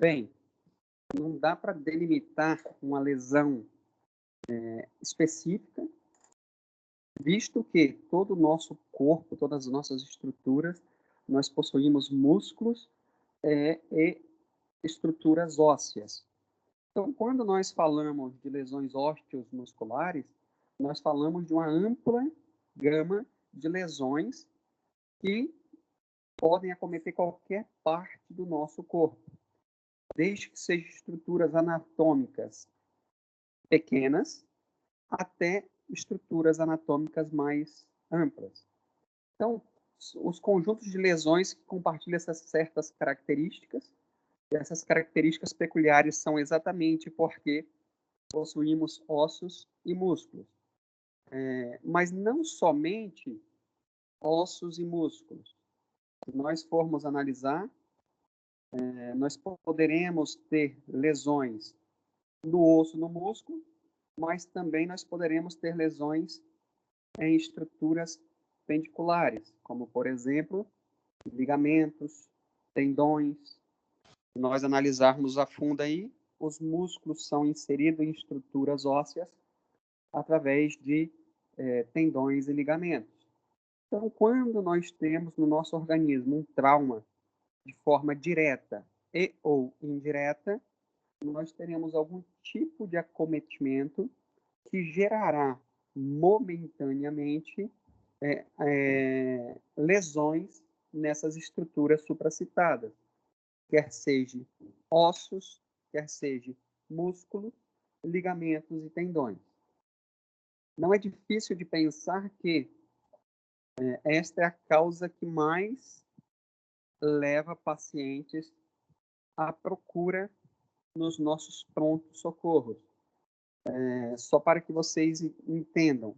Bem, não dá para delimitar uma lesão específica, visto que todo o nosso corpo, todas as nossas estruturas, nós possuímos músculos e estruturas ósseas. Então, quando nós falamos de lesões osteomusculares, nós falamos de uma ampla gama de lesões que podem acometer qualquer parte do nosso corpo, desde que sejam estruturas anatômicas pequenas até estruturas anatômicas mais amplas. Então, os conjuntos de lesões que compartilham essas certas características, e essas características peculiares são exatamente porque possuímos ossos e músculos. Mas não somente ossos e músculos. Se nós formos analisar, nós poderemos ter lesões no osso, no músculo, mas também nós poderemos ter lesões em estruturas pendiculares, como, por exemplo, ligamentos, tendões. Se nós analisarmos a fundo aí, os músculos são inseridos em estruturas ósseas através de tendões e ligamentos. Então, quando nós temos no nosso organismo um trauma de forma direta e ou indireta, nós teremos algum tipo de acometimento que gerará momentaneamente lesões nessas estruturas supracitadas, quer seja ossos, quer seja músculos, ligamentos e tendões. Não é difícil de pensar que esta é a causa que mais leva pacientes à procura nos nossos prontos-socorros. Só para que vocês entendam,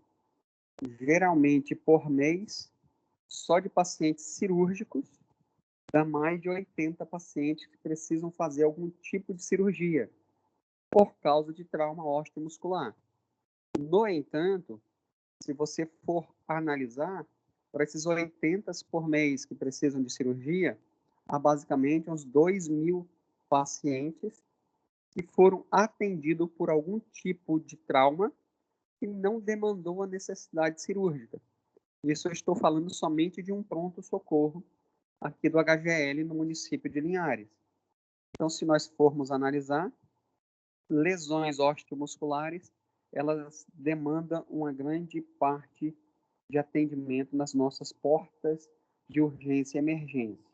geralmente por mês, só de pacientes cirúrgicos, dá mais de 80 pacientes que precisam fazer algum tipo de cirurgia por causa de trauma osteomuscular. No entanto, se você for analisar, para esses 80 por mês que precisam de cirurgia, há basicamente uns 2.000 pacientes que foram atendidos por algum tipo de trauma que não demandou a necessidade cirúrgica. Isso eu estou falando somente de um pronto-socorro aqui do HGL no município de Linhares. Então, se nós formos analisar, lesões osteomusculares, elas demandam uma grande parte de atendimento nas nossas portas de urgência e emergência.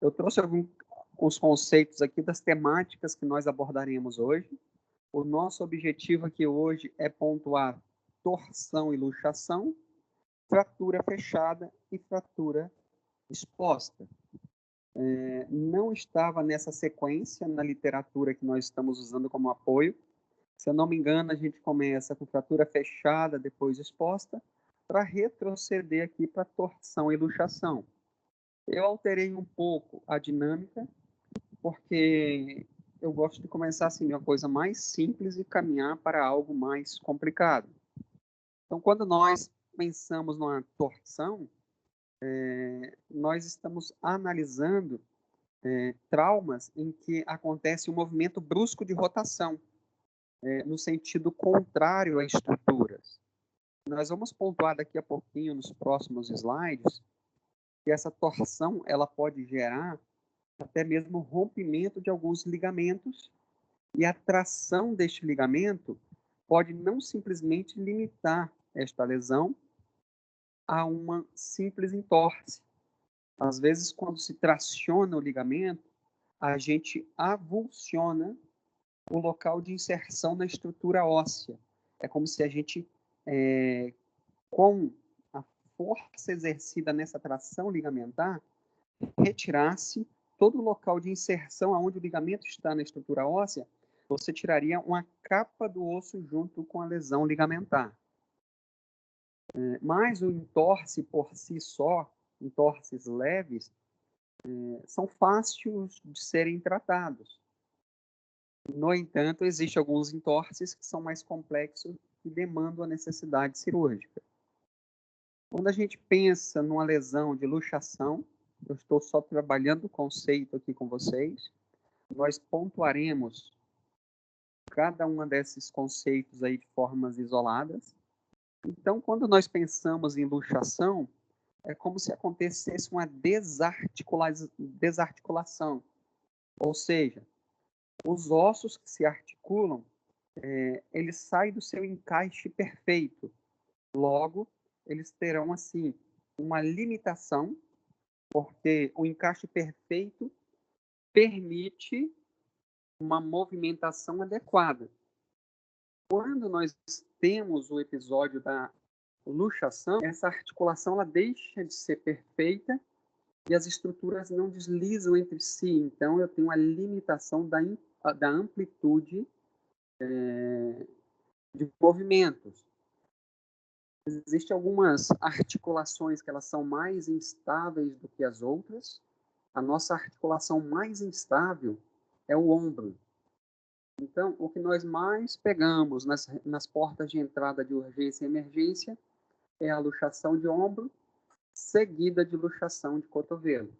Eu trouxe alguns conceitos aqui das temáticas que nós abordaremos hoje. O nosso objetivo aqui hoje é pontuar torção e luxação, fratura fechada e fratura exposta. Não estava nessa sequência na literatura que nós estamos usando como apoio. Se eu não me engano, a gente começa com fratura fechada, depois exposta, para retroceder aqui para torção e luxação. Eu alterei um pouco a dinâmica, porque eu gosto de começar assim, de uma coisa mais simples e caminhar para algo mais complicado. Então, quando nós pensamos numa torção, nós estamos analisando traumas em que acontece um movimento brusco de rotação, no sentido contrário a estruturas. Nós vamos pontuar daqui a pouquinho, nos próximos slides, que essa torção ela pode gerar até mesmo rompimento de alguns ligamentos, e a tração deste ligamento pode não simplesmente limitar esta lesão a uma simples entorse. Às vezes, quando se traciona o ligamento, a gente avulsiona o local de inserção na estrutura óssea. É como se a gente, com a força exercida nessa tração ligamentar, retirasse todo o local de inserção aonde o ligamento está na estrutura óssea, você tiraria uma capa do osso junto com a lesão ligamentar. Mas o entorse por si só, entorses leves, são fáceis de serem tratados. No entanto, existem alguns entorses que são mais complexos e demandam a necessidade cirúrgica. Quando a gente pensa numa lesão de luxação, eu estou só trabalhando o conceito aqui com vocês. Nós pontuaremos cada um desses conceitos aí de formas isoladas. Então, quando nós pensamos em luxação, é como se acontecesse uma desarticulação. Ou seja, os ossos que se articulam, eles saem do seu encaixe perfeito. Logo, eles terão, assim, uma limitação, porque o encaixe perfeito permite uma movimentação adequada. Quando nós temos o episódio da luxação, essa articulação ela deixa de ser perfeita e as estruturas não deslizam entre si. Então, eu tenho a limitação da amplitude de movimentos. Existem algumas articulações que elas são mais instáveis do que as outras. A nossa articulação mais instável é o ombro. Então, o que nós mais pegamos nas portas de entrada de urgência e emergência é a luxação de ombro, seguida de luxação de cotovelo.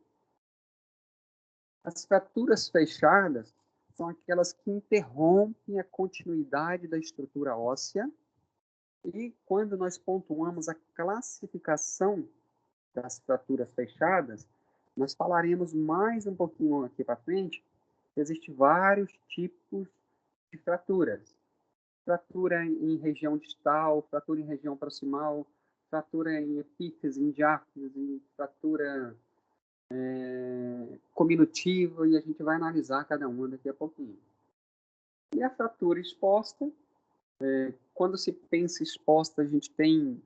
As fraturas fechadas são aquelas que interrompem a continuidade da estrutura óssea. E quando nós pontuamos a classificação das fraturas fechadas, nós falaremos mais um pouquinho aqui para frente. Existem vários tipos de fraturas. Fratura em região distal, fratura em região proximal, fratura em epífise, em diáfise, fratura cominutiva, e a gente vai analisar cada uma daqui a pouquinho. E a fratura exposta, quando se pensa exposta, a gente tem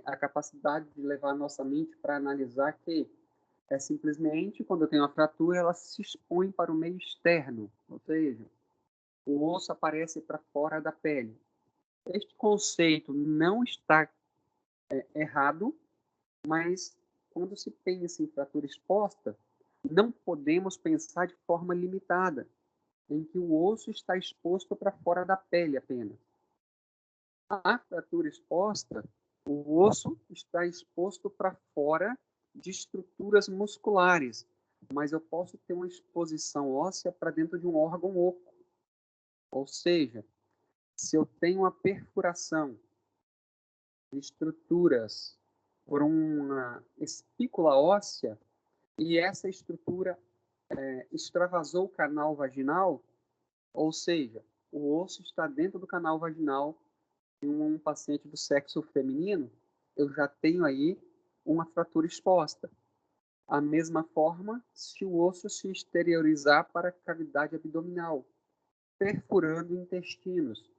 a capacidade de levar a nossa mente para analisar que é simplesmente, quando eu tenho uma fratura, ela se expõe para o meio externo, ou seja, o osso aparece para fora da pele. Este conceito não está errado, mas quando se pensa em fratura exposta, não podemos pensar de forma limitada, em que o osso está exposto para fora da pele apenas. A fratura exposta, o osso está exposto para fora de estruturas musculares, mas eu posso ter uma exposição óssea para dentro de um órgão oco. Ou seja, se eu tenho uma perfuração de estruturas por uma espícula óssea e essa estrutura extravasou o canal vaginal, ou seja, o osso está dentro do canal vaginal de um paciente do sexo feminino, eu já tenho aí uma fratura exposta. A mesma forma, se o osso se exteriorizar para a cavidade abdominal, perfurando intestinos,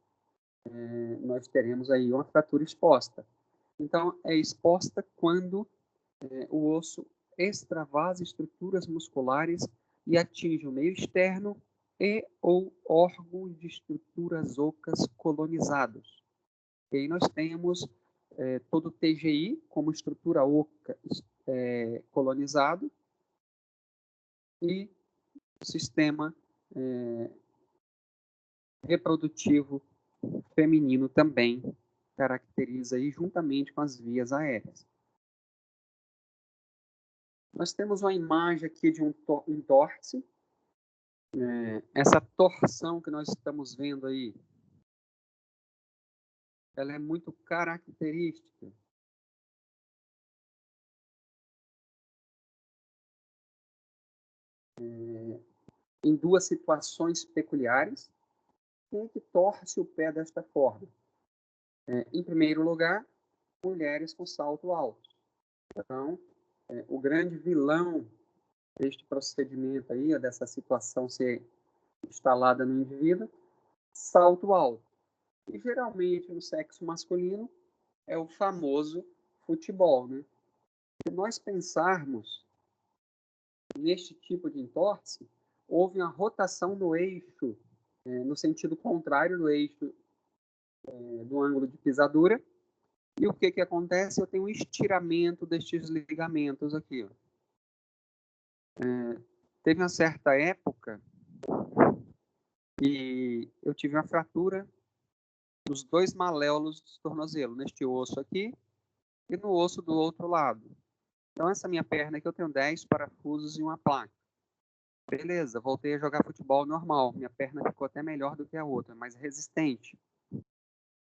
nós teremos aí uma fratura exposta. Então, é exposta quando o osso extravasa estruturas musculares e atinge o meio externo e ou órgãos de estruturas ocas colonizados. E aí nós temos todo o TGI como estrutura oca colonizado e o sistema reprodutivo feminino também caracteriza aí juntamente com as vias aéreas. Nós temos uma imagem aqui de um tórtice. Essa torção que nós estamos vendo aí, ela é muito característica em duas situações peculiares. Quem é que torce o pé desta forma? Em primeiro lugar, mulheres com salto alto. Então, o grande vilão deste procedimento aí, dessa situação ser instalada no indivíduo, salto alto. E geralmente no sexo masculino é o famoso futebol, né? Se nós pensarmos neste tipo de entorse, houve uma rotação no eixo, no sentido contrário do eixo do ângulo de pisadura. E o que acontece? Eu tenho um estiramento destes ligamentos aqui. Teve uma certa época que eu tive uma fratura nos dois maléolos do tornozelo, neste osso aqui e no osso do outro lado. Então, essa minha perna aqui, eu tenho 10 parafusos e uma placa. Beleza, voltei a jogar futebol normal. Minha perna ficou até melhor do que a outra, mais resistente.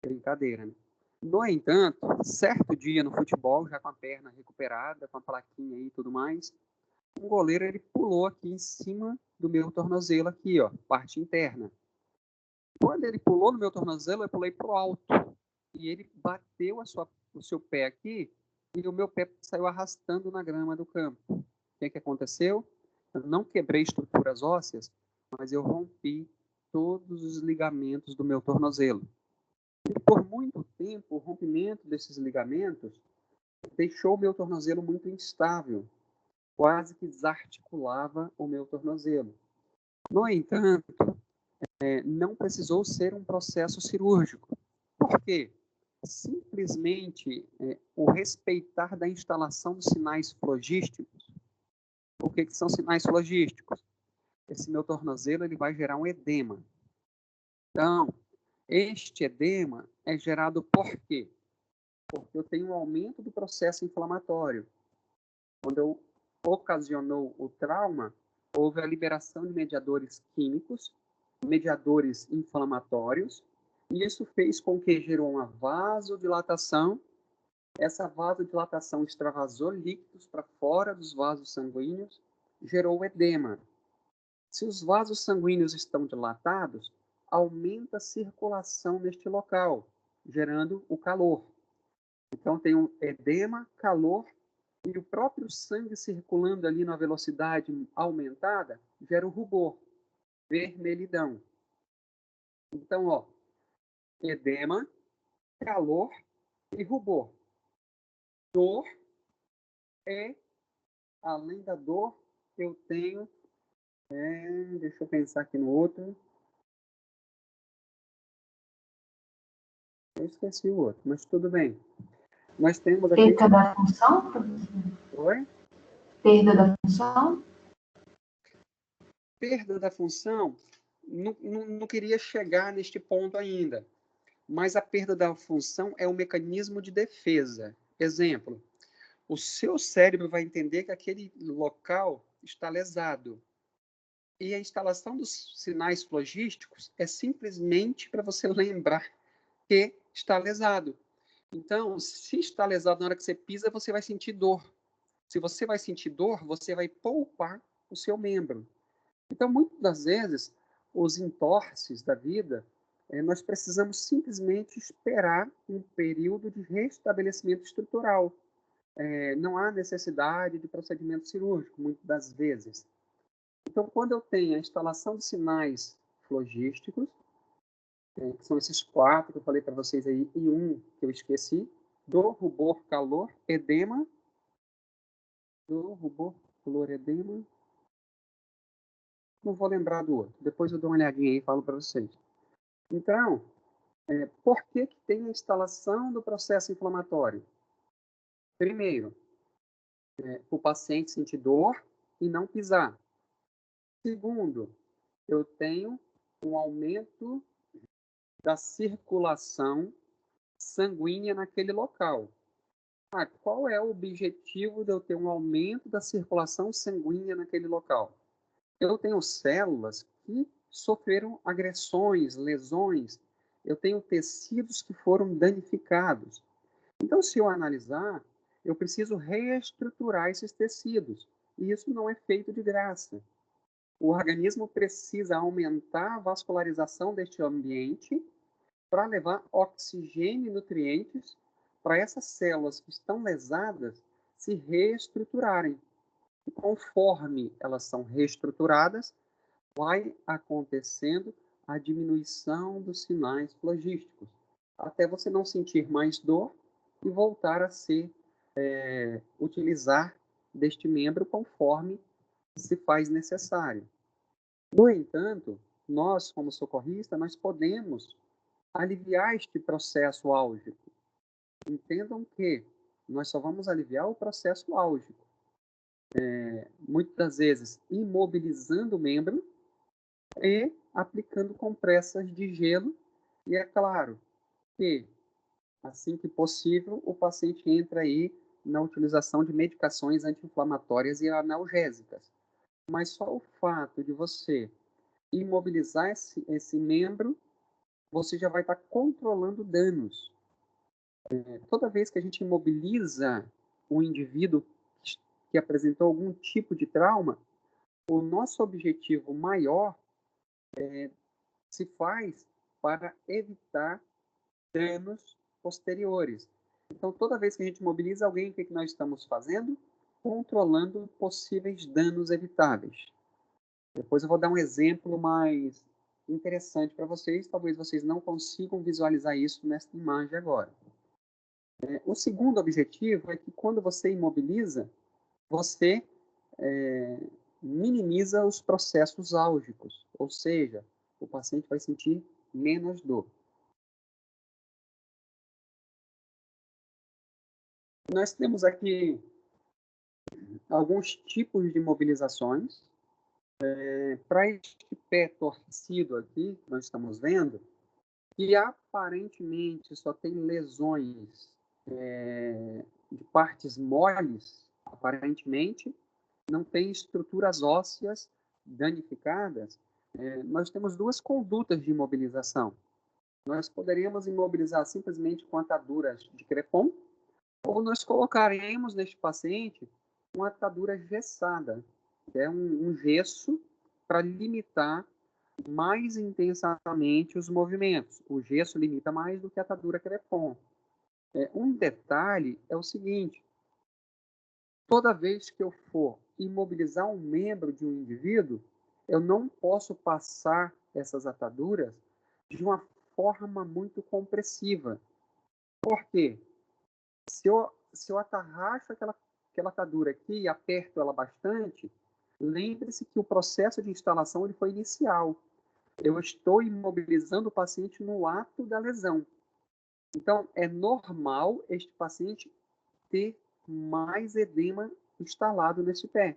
Brincadeira, né? No entanto, certo dia no futebol, já com a perna recuperada, com a plaquinha aí e tudo mais, um goleiro ele pulou aqui em cima do meu tornozelo aqui, ó, parte interna. Quando ele pulou no meu tornozelo, eu pulei pro alto. E ele bateu o seu pé aqui e o meu pé saiu arrastando na grama do campo. O que aconteceu? Eu não quebrei estruturas ósseas, mas eu rompi todos os ligamentos do meu tornozelo. E por muito tempo, o rompimento desses ligamentos deixou o meu tornozelo muito instável, quase que desarticulava o meu tornozelo. No entanto, não precisou ser um processo cirúrgico. Por quê? Simplesmente o respeitar da instalação dos sinais flogísticos. O que são sinais flogísticos? Esse meu tornozelo ele vai gerar um edema. Então, este edema é gerado por quê? Porque eu tenho um aumento do processo inflamatório. Quando ocasionou o trauma, houve a liberação de mediadores químicos, mediadores inflamatórios, e isso fez com que gerou uma vasodilatação. Essa vasodilatação extravasou líquidos para fora dos vasos sanguíneos, gerou edema. Se os vasos sanguíneos estão dilatados, aumenta a circulação neste local, gerando o calor. Então, tem um edema, calor, e o próprio sangue circulando ali na velocidade aumentada gera o rubor, vermelhidão. Então, ó, edema, calor e rubor. Dor é, além da dor, eu tenho, deixa eu pensar aqui no outro. Eu esqueci o outro, mas tudo bem. Nós temos aqui... Perda da função, professor? Oi? Perda da função? Perda da função, não queria chegar neste ponto ainda. Mas a perda da função é um mecanismo de defesa. Exemplo, o seu cérebro vai entender que aquele local está lesado. E a instalação dos sinais flogísticos é simplesmente para você lembrar que está lesado. Então, se está lesado na hora que você pisa, você vai sentir dor. Se você vai sentir dor, você vai poupar o seu membro. Então, muitas das vezes, os entorces da vida, nós precisamos simplesmente esperar um período de restabelecimento estrutural. Não há necessidade de procedimento cirúrgico, muitas das vezes. Então, quando eu tenho a instalação de sinais flogísticos, que são esses 4 que eu falei para vocês aí, e um que eu esqueci, dor, rubor, calor, edema, dor, rubor, calor, edema, não vou lembrar do outro, depois eu dou uma olhadinha aí e falo para vocês. Então, por que tem a instalação do processo inflamatório? Primeiro, o paciente sentir dor e não pisar. Segundo, eu tenho um aumento da circulação sanguínea naquele local. Qual é o objetivo de eu ter um aumento da circulação sanguínea naquele local? Eu tenho células que sofreram agressões, lesões, eu tenho tecidos que foram danificados. Então, se eu analisar, eu preciso reestruturar esses tecidos, e isso não é feito de graça. O organismo precisa aumentar a vascularização deste ambiente para levar oxigênio e nutrientes para essas células que estão lesadas se reestruturarem. E conforme elas são reestruturadas, vai acontecendo a diminuição dos sinais flogísticos, até você não sentir mais dor e voltar a utilizar deste membro conforme se faz necessário. No entanto, nós, como socorristas, nós podemos aliviar este processo álgico. Entendam que nós só vamos aliviar o processo álgico. Muitas das vezes, imobilizando o membro e aplicando compressas de gelo. E é claro que, assim que possível, o paciente entra aí na utilização de medicações anti-inflamatórias e analgésicas. Mas só o fato de você imobilizar esse membro, você já vai estar controlando danos. Toda vez que a gente imobiliza um indivíduo que apresentou algum tipo de trauma, o nosso objetivo maior se faz para evitar danos posteriores. Então, toda vez que a gente mobiliza alguém, o que nós estamos fazendo? Controlando possíveis danos evitáveis. Depois eu vou dar um exemplo mais interessante para vocês. Talvez vocês não consigam visualizar isso nesta imagem agora. O segundo objetivo é que quando você imobiliza, você minimiza os processos álgicos, ou seja, o paciente vai sentir menos dor. Nós temos aqui alguns tipos de imobilizações. Para este pé torcido aqui, que nós estamos vendo, que aparentemente só tem lesões de partes moles, aparentemente, não tem estruturas ósseas danificadas, nós temos duas condutas de imobilização. Nós poderíamos imobilizar simplesmente com ataduras de crepom, ou nós colocaremos neste paciente uma atadura gessada, que é um gesso para limitar mais intensamente os movimentos. O gesso limita mais do que a atadura crepom. Um detalhe é o seguinte: toda vez que eu for imobilizar um membro de um indivíduo, eu não posso passar essas ataduras de uma forma muito compressiva. Por quê? Se eu atarracho aquela atadura aqui e aperto ela bastante, lembre-se que o processo de instalação ele foi inicial. Eu estou imobilizando o paciente no ato da lesão. Então, é normal este paciente ter mais edema instalado nesse pé.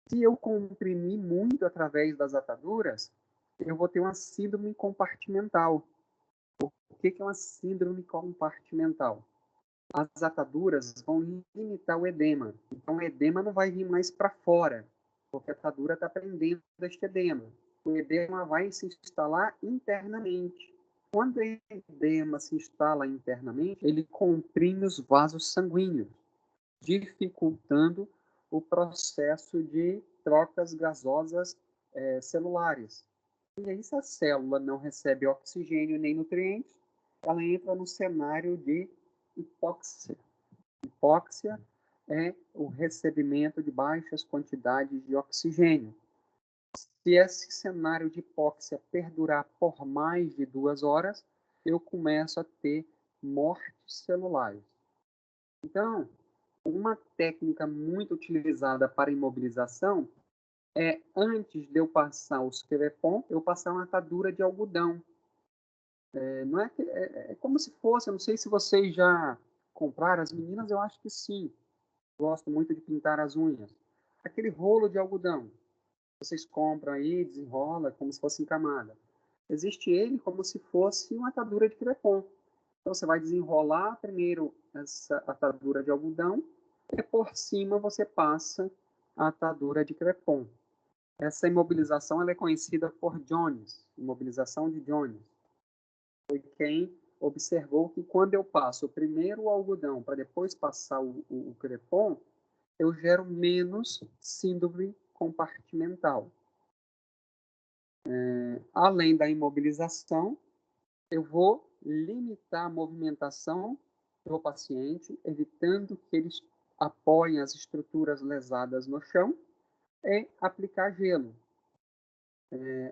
Se eu comprimir muito através das ataduras, eu vou ter uma síndrome compartimental. O que é uma síndrome compartimental? As ataduras vão limitar o edema. Então, o edema não vai vir mais para fora, porque a atadura está prendendo este edema. O edema vai se instalar internamente. Quando o edema se instala internamente, ele comprime os vasos sanguíneos, dificultando o processo de trocas gasosas celulares. E aí, se a célula não recebe oxigênio nem nutrientes, ela entra no cenário de hipóxia. Hipóxia é o recebimento de baixas quantidades de oxigênio. Se esse cenário de hipóxia perdurar por mais de 2 horas, eu começo a ter mortes celulares. Então, uma técnica muito utilizada para imobilização é, antes de eu passar os crepom, eu passar uma atadura de algodão. Não é, é como se fosse, eu não sei se vocês já compraram, as meninas eu acho que sim, gosto muito de pintar as unhas. Aquele rolo de algodão, vocês compram aí, desenrola, como se fosse em camada. Existe ele como se fosse uma atadura de crepom. Então você vai desenrolar primeiro essa atadura de algodão e por cima você passa a atadura de crepom. Essa imobilização ela é conhecida por Jones, imobilização de Jones. Foi quem observou que quando eu passo primeiro o algodão para depois passar o crepom, eu gero menos síndrome compartimental. Além da imobilização, eu vou limitar a movimentação do paciente, evitando que eles apoiem as estruturas lesadas no chão e aplicar gelo.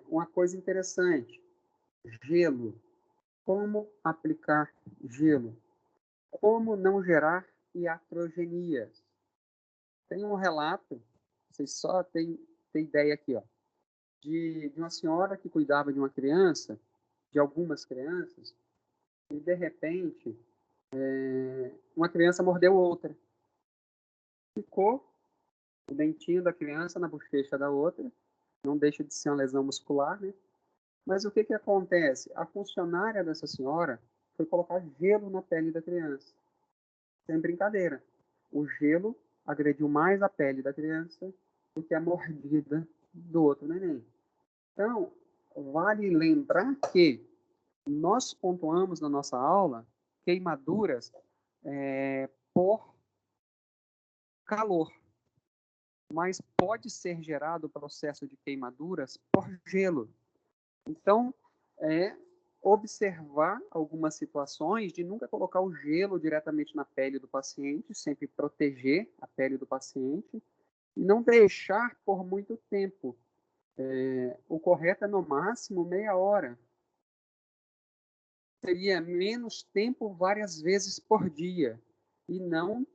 Uma coisa interessante, gelo. Como aplicar gelo? Como não gerar iatrogenias? Tem um relato, vocês só têm ideia aqui, ó, de uma senhora que cuidava de uma criança, de algumas crianças, e de repente uma criança mordeu outra. Ficou o dentinho da criança na bochecha da outra, não deixa de ser uma lesão muscular, né? Mas o que acontece? A funcionária dessa senhora foi colocar gelo na pele da criança. sem brincadeira. O gelo agrediu mais a pele da criança do que a mordida do outro neném. Então, vale lembrar que nós pontuamos na nossa aula queimaduras por calor, mas pode ser gerado o processo de queimaduras por gelo. Então, observar algumas situações de nunca colocar o gelo diretamente na pele do paciente, sempre proteger a pele do paciente e não deixar por muito tempo. O correto é no máximo meia hora. Seria menos tempo várias vezes por dia e não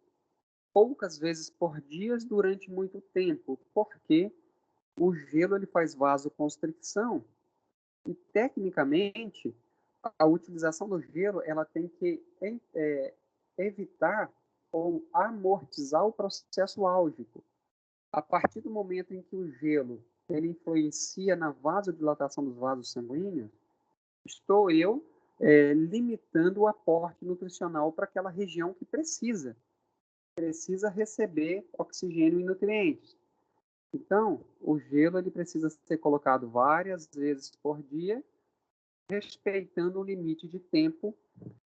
poucas vezes por dia durante muito tempo, porque o gelo ele faz vasoconstricção e, tecnicamente, a utilização do gelo ela tem que evitar ou amortizar o processo álgico. A partir do momento em que o gelo ele influencia na vasodilatação dos vasos sanguíneos, estou eu limitando o aporte nutricional para aquela região que precisa receber oxigênio e nutrientes. Então, o gelo ele precisa ser colocado várias vezes por dia, respeitando o limite de tempo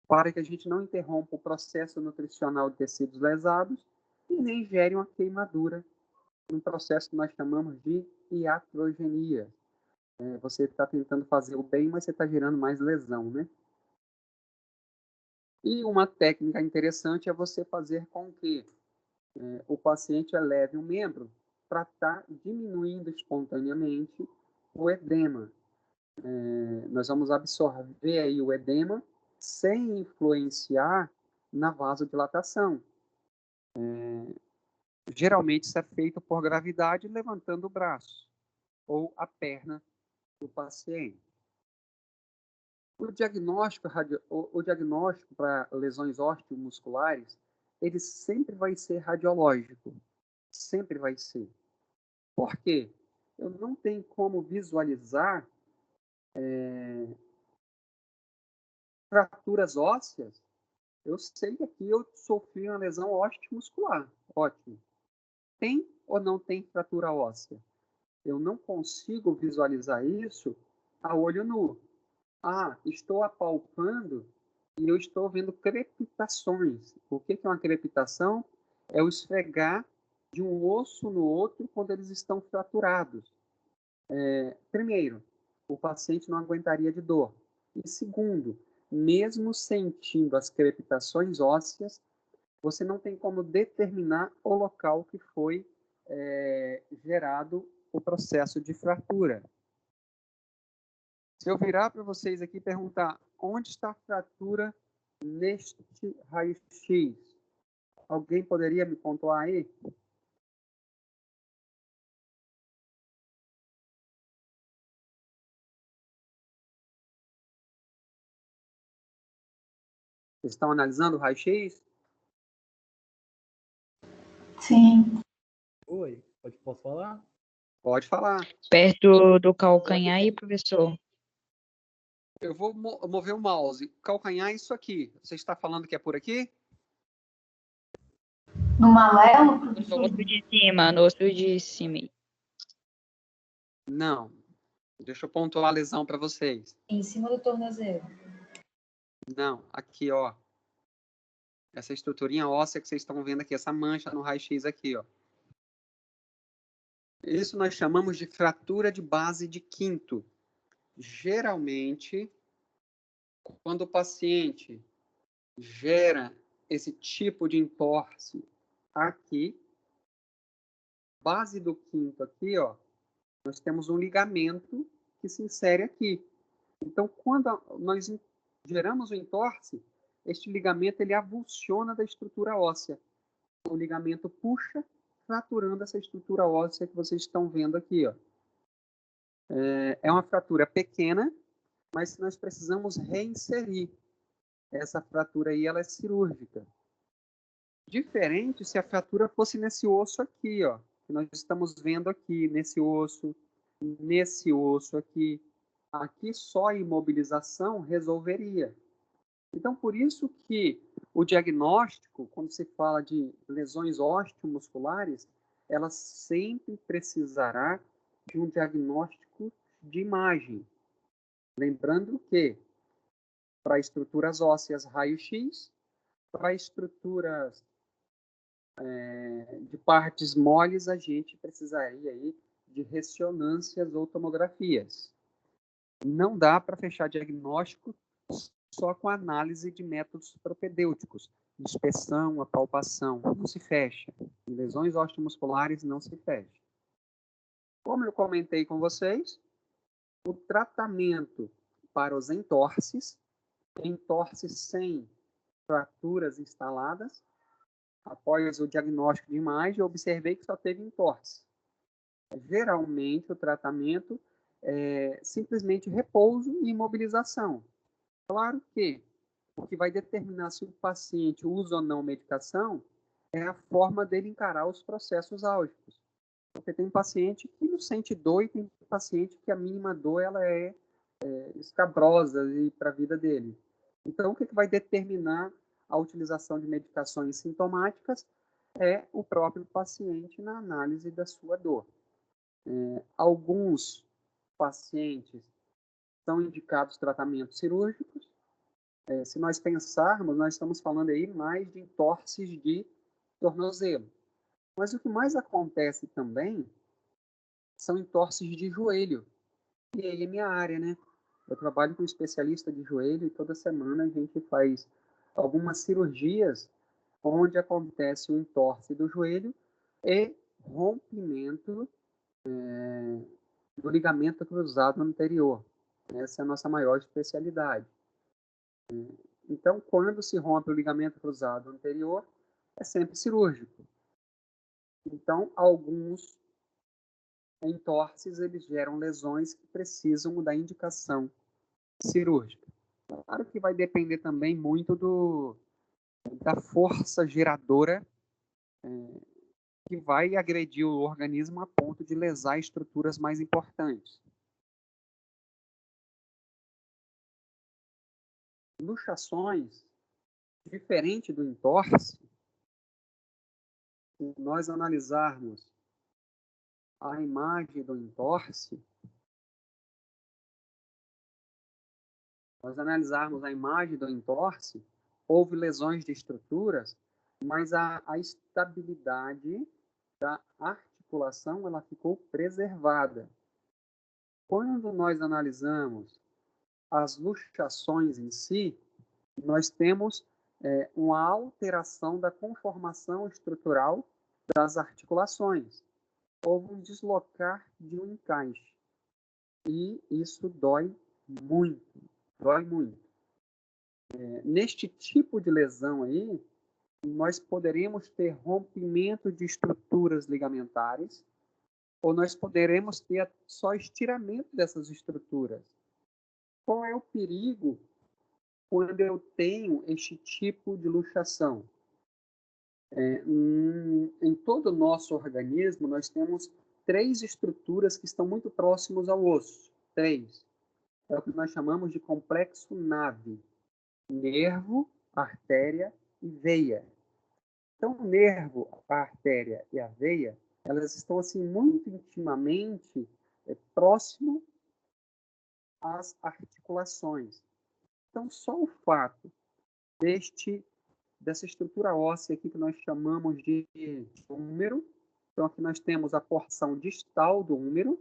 para que a gente não interrompa o processo nutricional de tecidos lesados e nem gere uma queimadura, um processo que nós chamamos de iatrogenia. Você está tentando fazer o bem, mas você está gerando mais lesão, né? E uma técnica interessante é você fazer com que o paciente eleve um membro para estar diminuindo espontaneamente o edema. Nós vamos absorver aí o edema sem influenciar na vasodilatação. Geralmente isso é feito por gravidade levantando o braço ou a perna do paciente. O diagnóstico para lesões osteomusculares, ele sempre vai ser radiológico. Sempre vai ser. Por quê? Eu não tenho como visualizar fraturas ósseas. Eu sei que aqui eu sofri uma lesão osteomuscular. Ótimo. Tem ou não tem fratura óssea? Eu não consigo visualizar isso a olho nu. Estou apalpando e eu estou vendo crepitações. O que é uma crepitação? É o esfregar de um osso no outro quando eles estão fraturados. Primeiro, o paciente não aguentaria de dor. E segundo, mesmo sentindo as crepitações ósseas, você não tem como determinar o local que foi gerado o processo de fratura. Se eu virar para vocês aqui e perguntar onde está a fratura neste raio-x, alguém poderia me pontuar aí? Vocês estão analisando o raio-x? Sim. Oi, posso falar? Pode falar. Perto do calcanhar aí, professor. Eu vou mover o mouse. Calcanhar é isso aqui. Você está falando que é por aqui? No malelo, No professor? osso de cima, no osso de cima. Não. Deixa eu pontuar a lesão para vocês. Em cima do tornozelo. Não, aqui, ó. Essa estruturinha óssea que vocês estão vendo aqui, essa mancha no raio-x aqui, ó. Isso nós chamamos de fratura de base de quinto. Geralmente, quando o paciente gera esse tipo de entorse aqui, base do quinto aqui, ó, nós temos um ligamento que se insere aqui. Então, quando nós geramos o entorse, este ligamento ele avulsiona da estrutura óssea. O ligamento puxa, fraturando essa estrutura óssea que vocês estão vendo aqui, ó. É uma fratura pequena, mas nós precisamos reinserir. Essa fratura aí, ela é cirúrgica. Diferente se a fratura fosse nesse osso aqui, ó, que nós estamos vendo aqui, nesse osso aqui. Aqui só a imobilização resolveria. Então, por isso que o diagnóstico, quando se fala de lesões osteomusculares, ela sempre precisará de um diagnóstico de imagem. Lembrando que, para estruturas ósseas, raio-x, para estruturas de partes moles, a gente precisaria aí de ressonâncias ou tomografias. Não dá para fechar diagnóstico só com análise de métodos propedêuticos, inspeção, apalpação, não se fecha. Em lesões osteomusculares não se fecha. Como eu comentei com vocês, o tratamento para os entorses sem fraturas instaladas, após o diagnóstico de imagem, eu observei que só teve entorse. Geralmente, o tratamento é simplesmente repouso e imobilização. Claro que o que vai determinar se o paciente usa ou não medicação é a forma dele encarar os processos álgicos. Porque tem paciente que não sente dor e tem paciente que a mínima dor ela é escabrosa para a vida dele. Então, o que vai determinar a utilização de medicações sintomáticas é o próprio paciente na análise da sua dor. Alguns pacientes são indicados tratamentos cirúrgicos. Se nós pensarmos, nós estamos falando aí mais de entorses de tornozelo. Mas o que mais acontece também são entorses de joelho. E aí é minha área, né? Eu trabalho com especialista de joelho e toda semana a gente faz algumas cirurgias onde acontece o entorse do joelho e rompimento do ligamento cruzado anterior. Essa é a nossa maior especialidade. Então, quando se rompe o ligamento cruzado anterior, é sempre cirúrgico. Então, alguns entorses, eles geram lesões que precisam da indicação cirúrgica. Claro que vai depender também muito da força geradora que vai agredir o organismo a ponto de lesar estruturas mais importantes. Luxações, diferente do entorse, se nós analisarmos a imagem do entorse, houve lesões de estruturas, mas a estabilidade da articulação ela ficou preservada. Quando nós analisamos as luxações em si, nós temos uma alteração da conformação estrutural das articulações. Houve um deslocar de um encaixe. E isso dói muito, dói muito. Neste tipo de lesão aí, nós poderemos ter rompimento de estruturas ligamentares, ou nós poderemos ter só estiramento dessas estruturas. Qual é o perigo quando eu tenho este tipo de luxação? Em todo o nosso organismo, nós temos 3 estruturas que estão muito próximos ao osso. 3. É o que nós chamamos de complexo nave. Nervo, artéria e veia. Então, o nervo, a artéria e a veia, elas estão assim muito intimamente próximo às articulações. Então, só o fato dessa estrutura óssea aqui que nós chamamos de húmero. Então, aqui nós temos a porção distal do húmero,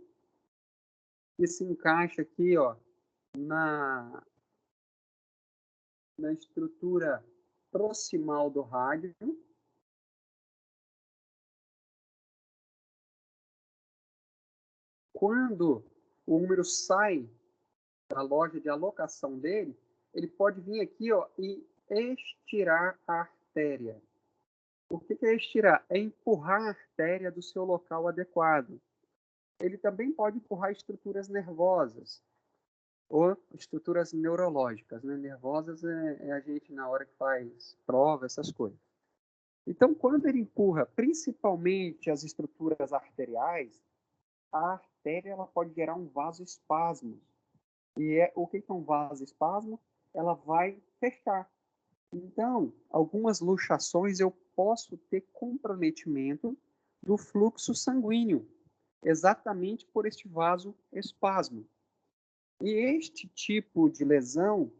que se encaixa aqui, ó, na estrutura proximal do rádio. Quando o húmero sai da loja de alocação dele, ele pode vir aqui, ó, e estirar a artéria. O que é estirar? É empurrar a artéria do seu local adequado. Ele também pode empurrar estruturas nervosas ou estruturas neurológicas, né? Nervosas é a gente na hora que faz prova, essas coisas. Então, quando ele empurra principalmente as estruturas arteriais, a artéria ela pode gerar um vasoespasmo. E o que é um vasoespasmo? ela vai fechar. Então, algumas luxações eu posso ter comprometimento do fluxo sanguíneo, exatamente por este vasoespasmo. E este tipo de lesão,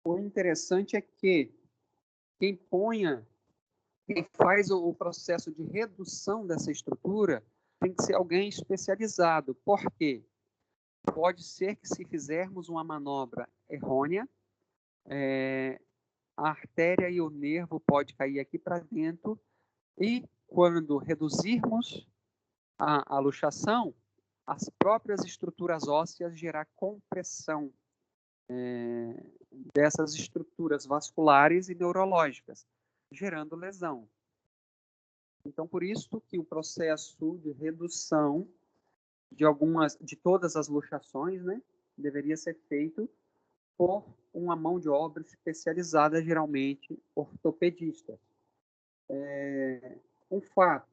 o interessante é que quem faz o processo de redução dessa estrutura tem que ser alguém especializado. Por quê? Pode ser que se fizermos uma manobra errônea, a artéria e o nervo pode cair aqui para dentro e quando reduzirmos a luxação, as próprias estruturas ósseas gerar compressão dessas estruturas vasculares e neurológicas, gerando lesão. Então, por isso que o processo de redução de todas as luxações, né, deveria ser feito por uma mão de obra especializada, geralmente ortopedista. Um fato: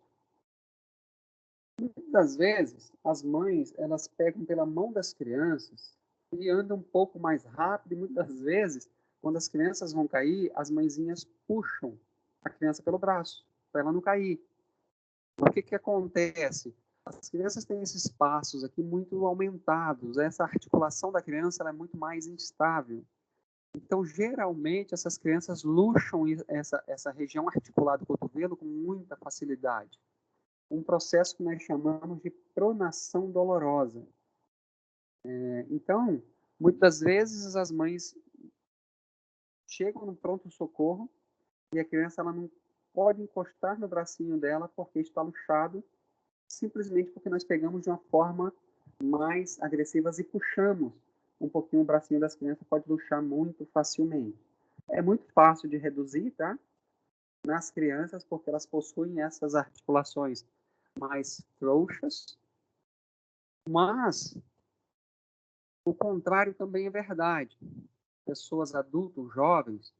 muitas vezes as mães elas pegam pela mão das crianças e andam um pouco mais rápido, e muitas vezes, quando as crianças vão cair, as mãezinhas puxam a criança pelo braço, para ela não cair. O que acontece? As crianças têm esses passos aqui muito aumentados, essa articulação da criança ela é muito mais instável. Então, geralmente, essas crianças luxam essa região articular do cotovelo com muita facilidade. Um processo que nós chamamos de pronação dolorosa. Então, muitas vezes as mães chegam no pronto-socorro e a criança ela não pode encostar no bracinho dela porque está luxado, simplesmente porque nós pegamos de uma forma mais agressiva e puxamos um pouquinho o bracinho das crianças, pode luxar muito facilmente. É muito fácil de reduzir, tá? Nas crianças, porque elas possuem essas articulações mais frouxas, mas o contrário também é verdade. Pessoas adultas, jovens,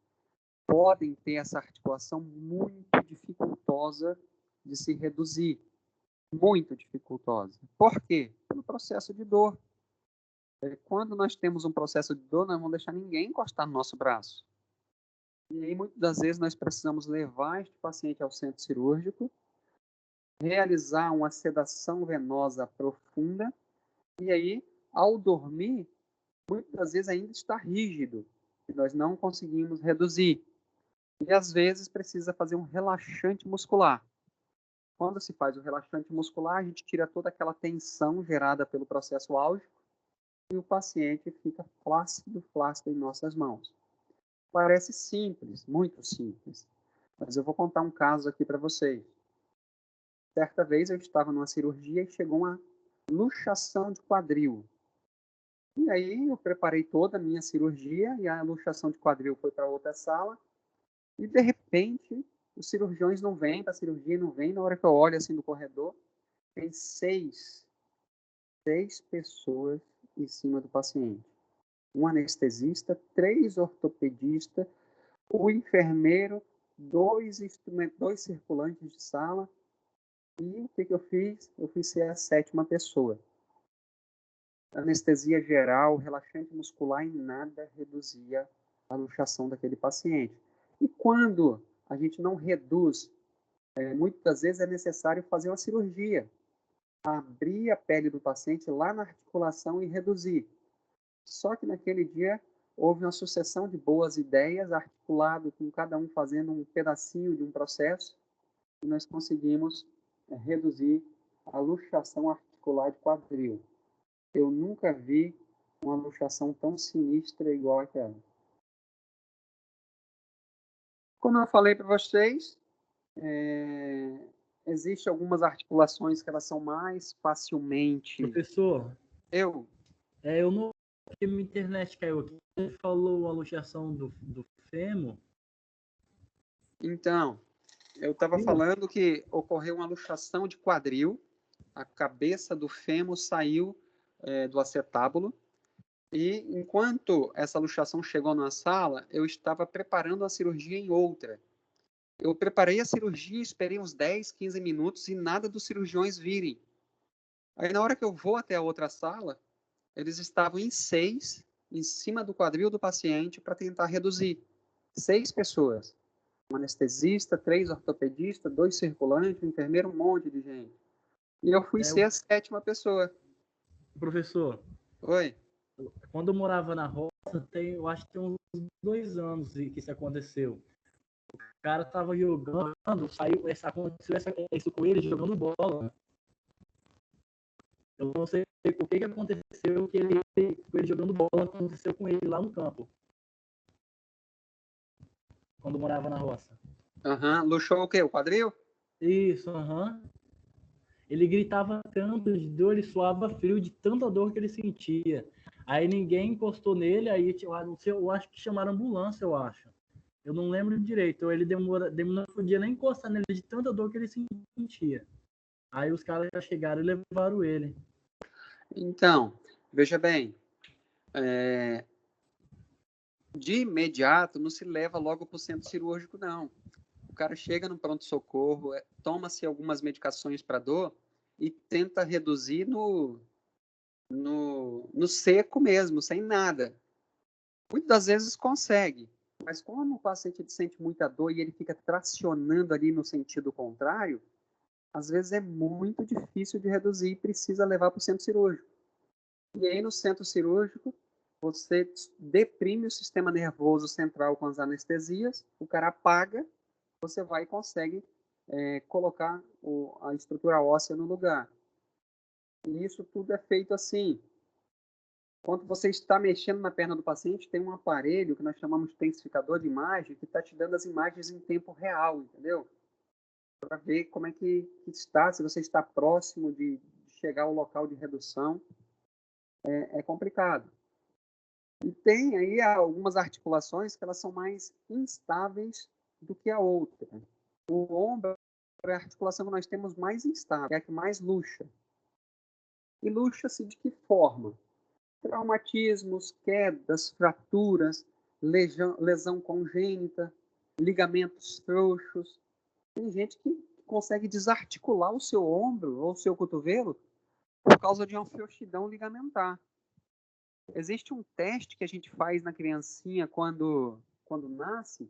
podem ter essa articulação muito dificultosa de se reduzir. Muito dificultosa. Por quê? Pelo processo de dor. Quando nós temos um processo de dor, nós não vamos deixar ninguém encostar no nosso braço. E aí, muitas das vezes, nós precisamos levar este paciente ao centro cirúrgico, realizar uma sedação venosa profunda, e aí, ao dormir, muitas das vezes ainda está rígido, e nós não conseguimos reduzir. E às vezes precisa fazer um relaxante muscular. Quando se faz o relaxante muscular, a gente tira toda aquela tensão gerada pelo processo álgico e o paciente fica flácido em nossas mãos. Parece simples, muito simples, mas eu vou contar um caso aqui para vocês. Certa vez eu estava numa cirurgia e chegou uma luxação de quadril. E aí eu preparei toda a minha cirurgia e a luxação de quadril foi para outra sala e de repente os cirurgiões não vêm para a cirurgia, não vêm. Na hora que eu olho assim no corredor, tem seis pessoas em cima do paciente. Um anestesista, 3 ortopedistas, o enfermeiro, 2 circulantes de sala. E o que eu fiz? Eu fui ser a 7ª pessoa. Anestesia geral, relaxante muscular, e nada reduzia a luxação daquele paciente. E quando a gente não reduz, muitas vezes é necessário fazer uma cirurgia, abrir a pele do paciente lá na articulação e reduzir. Só que naquele dia houve uma sucessão de boas ideias, articulado com cada um fazendo um pedacinho de um processo, e nós conseguimos reduzir a luxação articular de quadril. Eu nunca vi uma luxação tão sinistra igual aquela. Como eu falei para vocês, existem algumas articulações que elas são mais facilmente... Professor, eu não... Porque minha internet caiu aqui. Ele falou a luxação do fêmur. Então, eu estava falando que ocorreu uma luxação de quadril, a cabeça do fêmur saiu do acetábulo, e enquanto essa luxação chegou na sala, eu estava preparando a cirurgia em outra. Eu preparei a cirurgia, esperei uns 10, 15 minutos e nada dos cirurgiões virem. Aí, na hora que eu vou até a outra sala, eles estavam em 6 em cima do quadril do paciente para tentar reduzir. 6 pessoas. Um anestesista, 3 ortopedistas, 2 circulantes, um enfermeiro, um monte de gente. E eu fui ser a 7ª pessoa. Professor, Oi? quando eu morava na roça, eu acho que tem uns 2 anos que isso aconteceu. O cara tava jogando, aconteceu isso com ele jogando bola. Eu não sei o que aconteceu, que ele jogando bola aconteceu com ele lá no campo. Quando morava na roça. Luxou o quê? O quadril? Isso, Ele gritava tanto de dor, ele suava frio de tanta dor que ele sentia. Aí ninguém encostou nele, aí eu acho que chamaram ambulância, eu acho. Eu não lembro direito. Ele não podia nem encostar nele de tanta dor que ele sentia. Aí os caras já chegaram e levaram ele. Então, veja bem, de imediato não se leva logo para o centro cirúrgico, não. O cara chega no pronto-socorro, toma-se algumas medicações para dor e tenta reduzir no seco mesmo, sem nada. Muitas das vezes consegue, mas como o paciente sente muita dor e ele fica tracionando ali no sentido contrário, às vezes é muito difícil de reduzir e precisa levar para o centro cirúrgico. E aí no centro cirúrgico, você deprime o sistema nervoso central com as anestesias, o cara apaga, você vai e consegue colocar a estrutura óssea no lugar. E isso tudo é feito assim. Quando você está mexendo na perna do paciente, tem um aparelho que nós chamamos de intensificador de imagem, que está te dando as imagens em tempo real, entendeu? Para ver como é que está, se você está próximo de chegar ao local de redução, é complicado. E tem aí algumas articulações que elas são mais instáveis do que a outra. O ombro é a articulação que nós temos mais instável, é a que mais luxa. E luxa-se de que forma? Traumatismos, quedas, fraturas, lesão congênita, ligamentos frouxos. Tem gente que consegue desarticular o seu ombro ou o seu cotovelo por causa de uma frouxidão ligamentar. Existe um teste que a gente faz na criancinha quando nasce,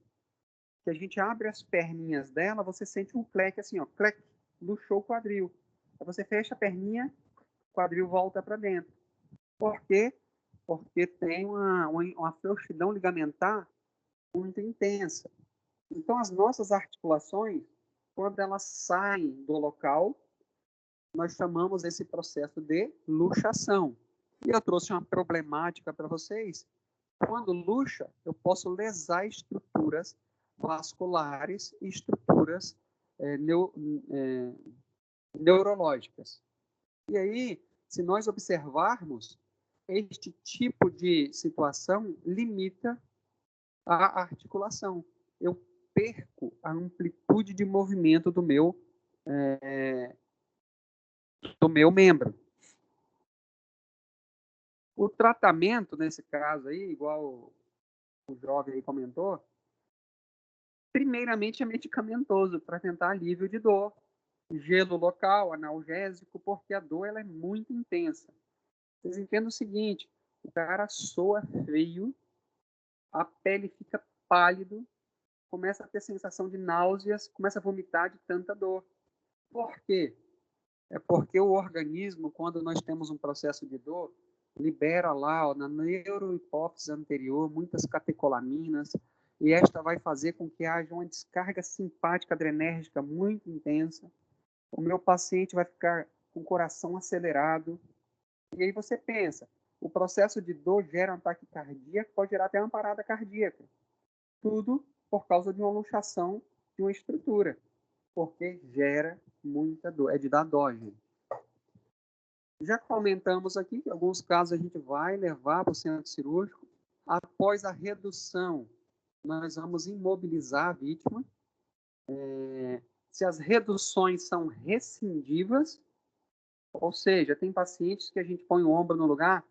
que a gente abre as perninhas dela, você sente um cleque assim, ó, cleque, luxou o quadril. Aí você fecha a perninha, o quadril volta para dentro. Por quê? Porque tem uma frouxidão ligamentar muito intensa. Então, as nossas articulações, quando elas saem do local, nós chamamos esse processo de luxação. E eu trouxe uma problemática para vocês. Quando luxa, eu posso lesar estruturas vasculares e estruturas neurológicas. E aí, se nós observarmos, este tipo de situação limita a articulação. Eu perco a amplitude de movimento do meu membro. O tratamento, nesse caso aí, igual o jovem aí comentou, primeiramente é medicamentoso para tentar alívio de dor, gelo local, analgésico, porque a dor ela é muito intensa. Vocês entendem o seguinte, o cara soa feio, a pele fica pálido, começa a ter sensação de náuseas, começa a vomitar de tanta dor. Por quê? É porque o organismo, quando nós temos um processo de dor, libera lá ó, na neurohipófise anterior muitas catecolaminas, e esta vai fazer com que haja uma descarga simpática adrenérgica muito intensa. O meu paciente vai ficar com o coração acelerado. E aí você pensa, o processo de dor gera um ataque cardíaco, pode gerar até uma parada cardíaca. Tudo por causa de uma luxação de uma estrutura, porque gera muita dor, é de dar dó, gente. Já comentamos aqui que em alguns casos a gente vai levar para o centro cirúrgico. Após a redução, nós vamos imobilizar a vítima. Se as reduções são rescindivas, ou seja, tem pacientes que a gente põe o ombro no lugar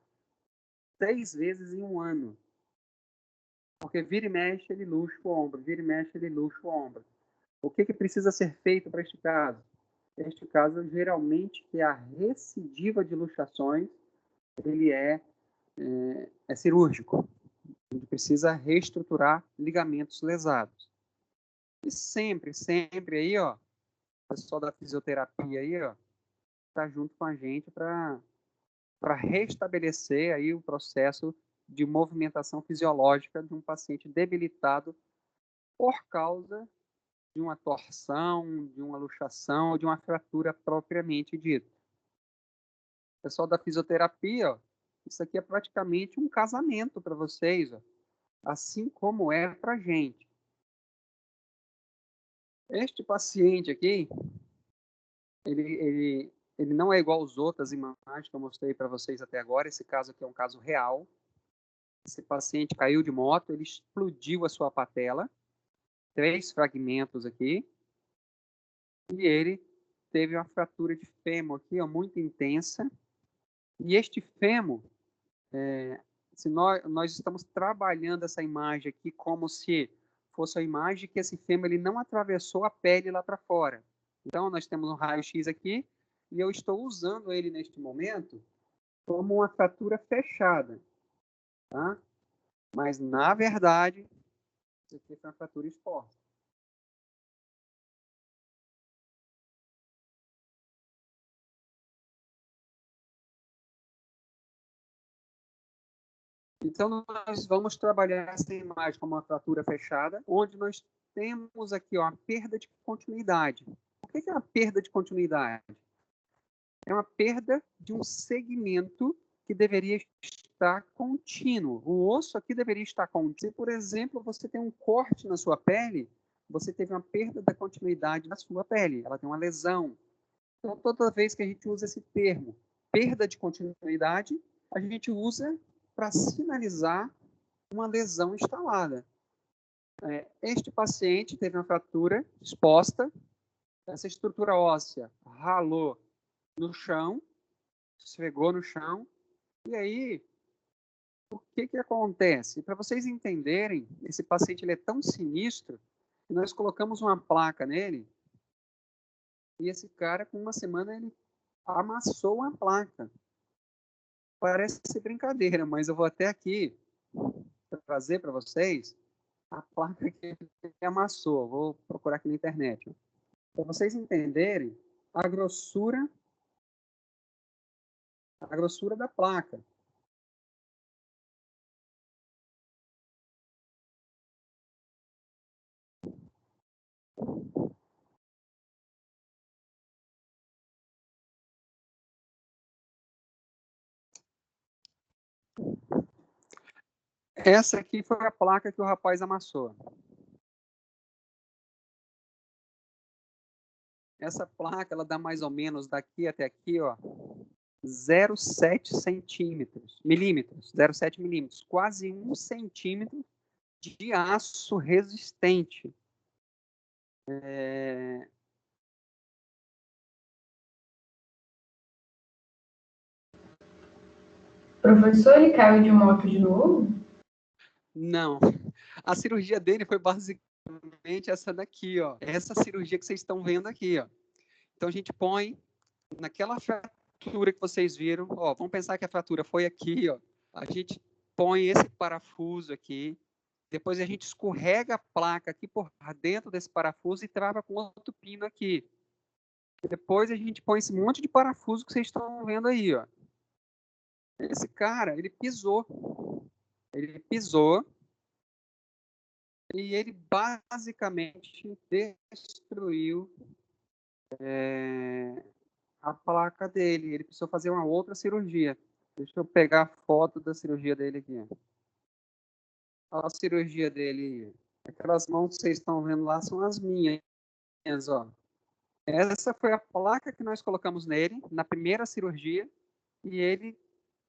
6 vezes em um ano. Porque vira e mexe, ele luxa o ombro, vira e mexe, ele luxa o ombro. O que precisa ser feito para este caso? Este caso, geralmente, que é a recidiva de luxações, ele é é cirúrgico. A gente precisa reestruturar ligamentos lesados. E sempre aí, ó, o pessoal da fisioterapia aí, ó, tá junto com a gente para restabelecer aí o processo de movimentação fisiológica de um paciente debilitado por causa de uma torção, de uma luxação ou de uma fratura propriamente dita. O pessoal da fisioterapia, ó, isso aqui é praticamente um casamento para vocês, ó, assim como é para a gente. Este paciente aqui, ele não é igual às outras imagens que eu mostrei para vocês até agora. Esse caso aqui é um caso real. Esse paciente caiu de moto, ele explodiu a sua patela, 3 fragmentos aqui, e ele teve uma fratura de fêmur aqui, ó, muito intensa. E este fêmur, se nós estamos trabalhando essa imagem aqui como se fosse a imagem que esse fêmur ele não atravessou a pele lá para fora. Então, nós temos um raio-x aqui, e eu estou usando ele neste momento como uma fratura fechada, tá? Mas, na verdade, isso aqui é uma fratura exposta. Então, nós vamos trabalhar essa imagem como uma fratura fechada, onde nós temos aqui ó, a perda de continuidade. O que é uma perda de continuidade? É uma perda de um segmento que deveria estar contínuo. O osso aqui deveria estar contínuo. Se, por exemplo, você tem um corte na sua pele, você teve uma perda da continuidade da sua pele. Ela tem uma lesão. Então, toda vez que a gente usa esse termo, perda de continuidade, a gente usa para sinalizar uma lesão instalada. Este paciente teve uma fratura exposta, essa estrutura óssea ralou no chão, esfregou no chão, e aí, o que acontece? Para vocês entenderem, esse paciente ele é tão sinistro que nós colocamos uma placa nele, e esse cara, com uma semana, ele amassou a placa. Parece ser brincadeira, mas eu vou até aqui trazer para vocês a placa que ele amassou. Vou procurar aqui na internet. Para vocês entenderem a grossura da placa. Essa aqui foi a placa que o rapaz amassou. Essa placa, ela dá mais ou menos daqui até aqui, ó, 0,7 milímetros, 0,7 milímetros, quase 1 centímetro de aço resistente. Professor, ele caiu de moto de novo? Não. A cirurgia dele foi basicamente essa daqui, ó. Essa cirurgia que vocês estão vendo aqui, ó. Então a gente põe naquela fratura que vocês viram, ó, vamos pensar que a fratura foi aqui, ó. A gente põe esse parafuso aqui, depois a gente escorrega a placa aqui por dentro desse parafuso e trava com outro pino aqui. Depois a gente põe esse monte de parafuso que vocês estão vendo aí, ó. Esse cara, ele pisou e ele basicamente destruiu a placa dele. Ele precisou fazer uma outra cirurgia. Deixa eu pegar a foto da cirurgia dele aqui. Olha a cirurgia dele. Aquelas mãos que vocês estão vendo lá são as minhas, ó. Essa foi a placa que nós colocamos nele na primeira cirurgia e ele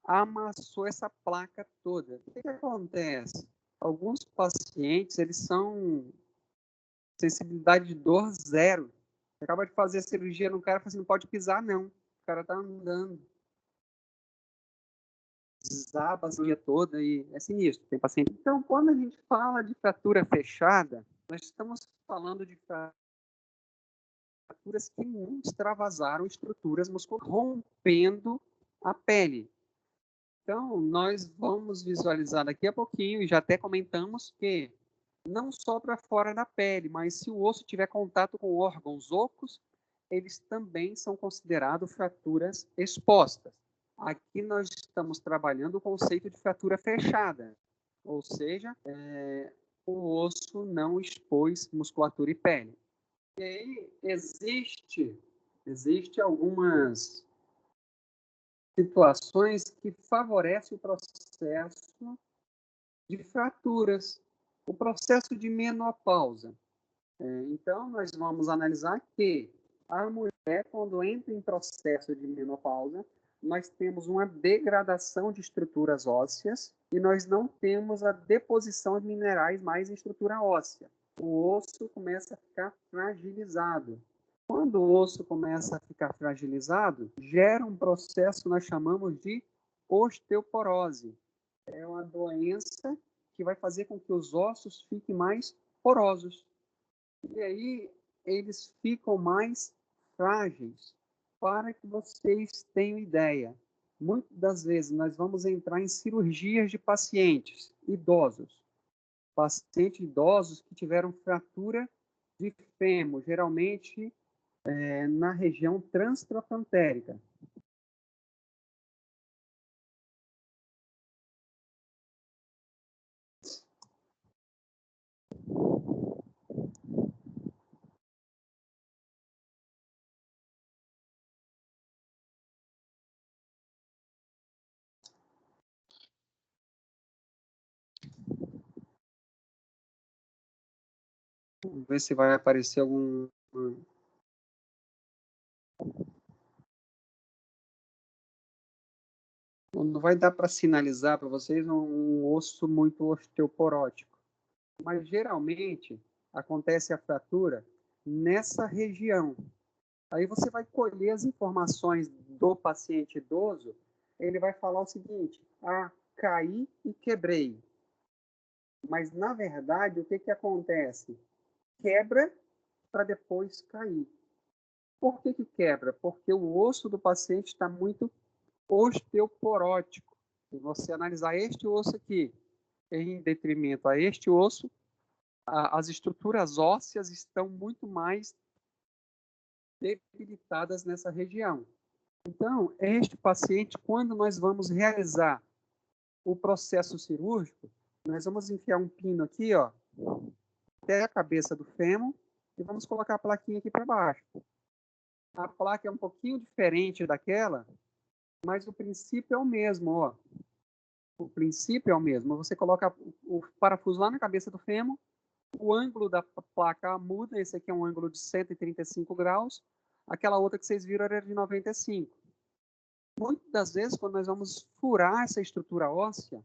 amassou essa placa toda. O que acontece? Alguns pacientes, eles são sensibilidade de dor zero. Você acaba de fazer a cirurgia no cara e fala assim, não pode pisar, não. O cara tá andando. Desaba a cirurgia toda e é sinistro. Tem paciente. Então, quando a gente fala de fratura fechada, nós estamos falando de fraturas que extravasaram estruturas musculares, rompendo a pele. Então, nós vamos visualizar daqui a pouquinho, e já até comentamos que não só para fora da pele, mas se o osso tiver contato com órgãos ocos, eles também são considerados fraturas expostas. Aqui nós estamos trabalhando o conceito de fratura fechada, ou seja, o osso não expôs musculatura e pele. E aí existe algumas situações que favorecem o processo de fraturas, o processo de menopausa. Então, nós vamos analisar que a mulher, quando entra em processo de menopausa, nós temos uma degradação de estruturas ósseas e nós não temos a deposição de minerais mais em estrutura óssea. O osso começa a ficar fragilizado. Quando o osso começa a ficar fragilizado, gera um processo que nós chamamos de osteoporose. É uma doença que vai fazer com que os ossos fiquem mais porosos. E aí eles ficam mais frágeis. Para que vocês tenham ideia, muitas das vezes nós vamos entrar em cirurgias de pacientes idosos. Pacientes idosos que tiveram fratura de fêmur, geralmente na região transtrocantérica. Vamos ver se vai aparecer algum... Não vai dar para sinalizar para vocês um osso muito osteoporótico. Mas geralmente acontece a fratura nessa região. Aí você vai colher as informações do paciente idoso, ele vai falar o seguinte: caí e quebrei. Mas, na verdade, o que acontece? Quebra para depois cair. Por que quebra? Porque o osso do paciente está muito osteoporótico. Se você analisar este osso aqui, em detrimento a este osso, as estruturas ósseas estão muito mais debilitadas nessa região. Então, este paciente, quando nós vamos realizar o processo cirúrgico, nós vamos enfiar um pino aqui, ó, até a cabeça do fêmur, e vamos colocar a plaquinha aqui para baixo. A placa é um pouquinho diferente daquela, mas o princípio é o mesmo, ó. O princípio é o mesmo. Você coloca o parafuso lá na cabeça do fêmur, o ângulo da placa muda, esse aqui é um ângulo de 135 graus, aquela outra que vocês viram era de 95. Muitas das vezes, quando nós vamos furar essa estrutura óssea,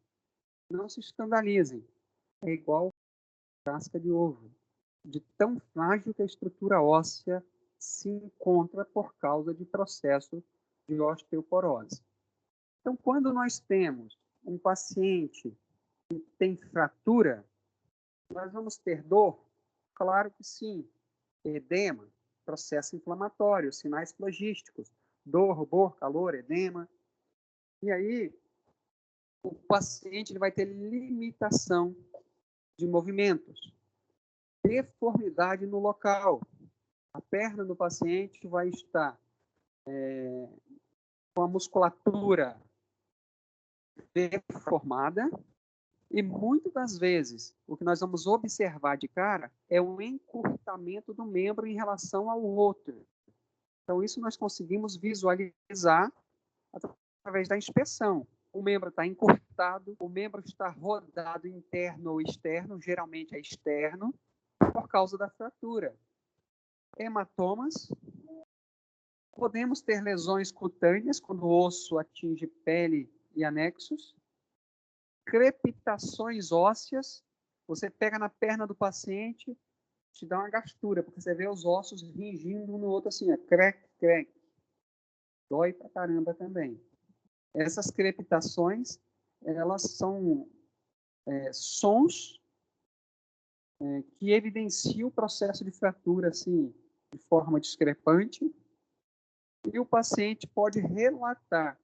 não se escandalizem. É igual casca de ovo, de tão frágil que a estrutura óssea se encontra por causa de processo de osteoporose. Então, quando nós temos um paciente que tem fratura, nós vamos ter dor? Claro que sim. Edema, processo inflamatório, sinais flogísticos, dor, rubor, calor, edema. E aí, o paciente ele vai ter limitação de movimentos, deformidade no local. A perna do paciente vai estar com a musculatura deformada e muitas das vezes o que nós vamos observar de cara é o encurtamento do membro em relação ao outro. Então isso nós conseguimos visualizar através da inspeção. O membro está encurtado, o membro está rodado interno ou externo, geralmente é externo, por causa da fratura. Hematomas. Podemos ter lesões cutâneas, quando o osso atinge pele e anexos. Crepitações ósseas. Você pega na perna do paciente, te dá uma gastura, porque você vê os ossos ringindo um no outro assim, ó, crec, crec. Dói pra caramba também. Essas crepitações, elas são sons que evidenciam o processo de fratura, assim, de forma discrepante, e o paciente pode relatar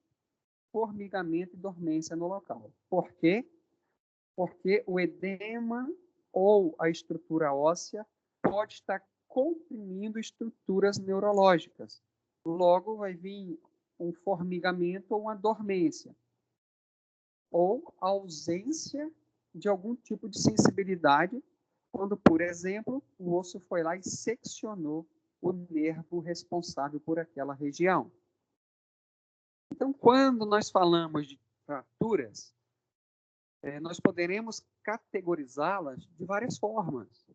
formigamento e dormência no local. Por quê? Porque o edema ou a estrutura óssea pode estar comprimindo estruturas neurológicas. Logo, vai vir um formigamento ou uma dormência, ou ausência de algum tipo de sensibilidade, quando, por exemplo, o osso foi lá e seccionou o nervo responsável por aquela região. Então, quando nós falamos de fraturas, nós poderemos categorizá-las de várias formas. O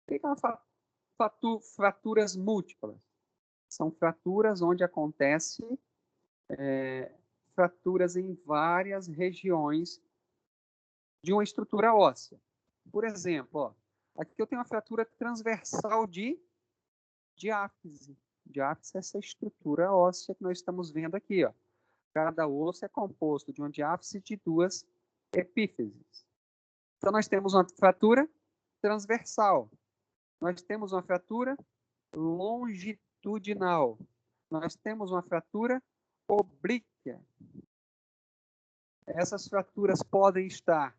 que são fraturas múltiplas? São fraturas onde acontece fraturas em várias regiões de uma estrutura óssea. Por exemplo, ó, aqui eu tenho uma fratura transversal de diáfise. Diáfise é essa estrutura óssea que nós estamos vendo aqui. Ó. Cada osso é composto de uma diáfise e de duas epífises. Então, nós temos uma fratura transversal. Nós temos uma fratura longitudinal. Nós temos uma fratura oblíqua. Essas fraturas podem estar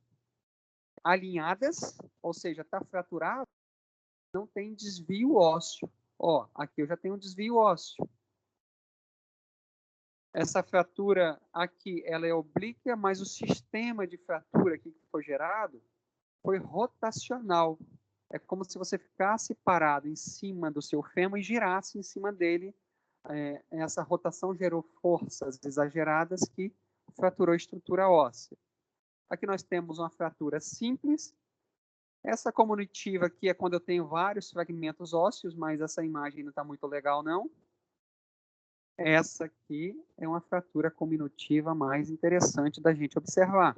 alinhadas, ou seja, está fraturado, não tem desvio ósseo. Ó, aqui eu já tenho um desvio ósseo. Essa fratura aqui, ela é oblíqua, mas o sistema de fratura aqui que foi gerado foi rotacional. É como se você ficasse parado em cima do seu fêmur e girasse em cima dele. Essa rotação gerou forças exageradas que fraturou a estrutura óssea. Aqui nós temos uma fratura simples. Essa comunitiva aqui é quando eu tenho vários fragmentos ósseos, mas essa imagem não está muito legal, não. Essa aqui é uma fratura comunitiva mais interessante da gente observar.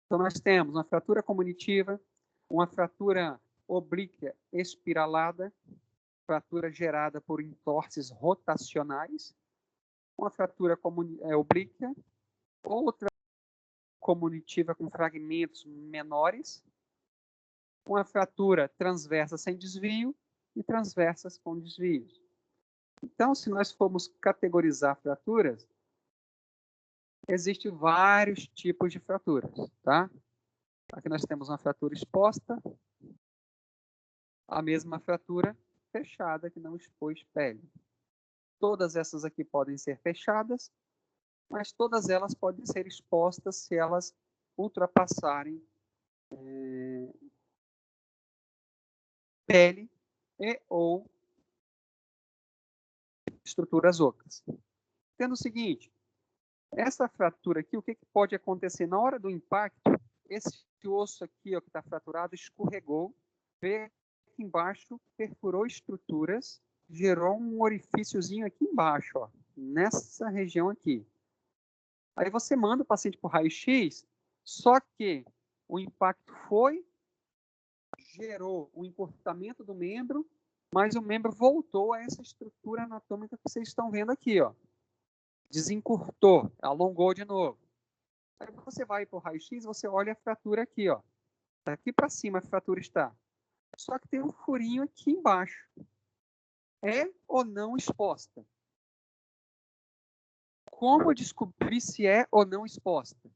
Então, nós temos uma fratura comunitiva, uma fratura oblíqua espiralada, fratura gerada por entorses rotacionais, uma fratura oblíqua, outra comunitiva com fragmentos menores, uma fratura transversa sem desvio e transversas com desvios. Então, se nós formos categorizar fraturas, existem vários tipos de fraturas, tá? Aqui nós temos uma fratura exposta, a mesma fratura fechada que não expôs pele. Todas essas aqui podem ser fechadas, mas todas elas podem ser expostas se elas ultrapassarem pele e ou estruturas ocas. Tendo o seguinte, essa fratura aqui, o que pode acontecer? Na hora do impacto, esse osso aqui ó, que está fraturado escorregou, veio aqui embaixo, perfurou estruturas, gerou um orifíciozinho aqui embaixo, ó, nessa região aqui. Aí você manda o paciente para o raio-x, só que o impacto gerou o encurtamento do membro, mas o membro voltou a essa estrutura anatômica que vocês estão vendo aqui, ó. Desencurtou, alongou de novo. Aí você vai para o raio-x, você olha a fratura aqui, ó. Daqui para cima a fratura está. Só que tem um furinho aqui embaixo. É ou não exposta? Como descobrir se é ou não exposta?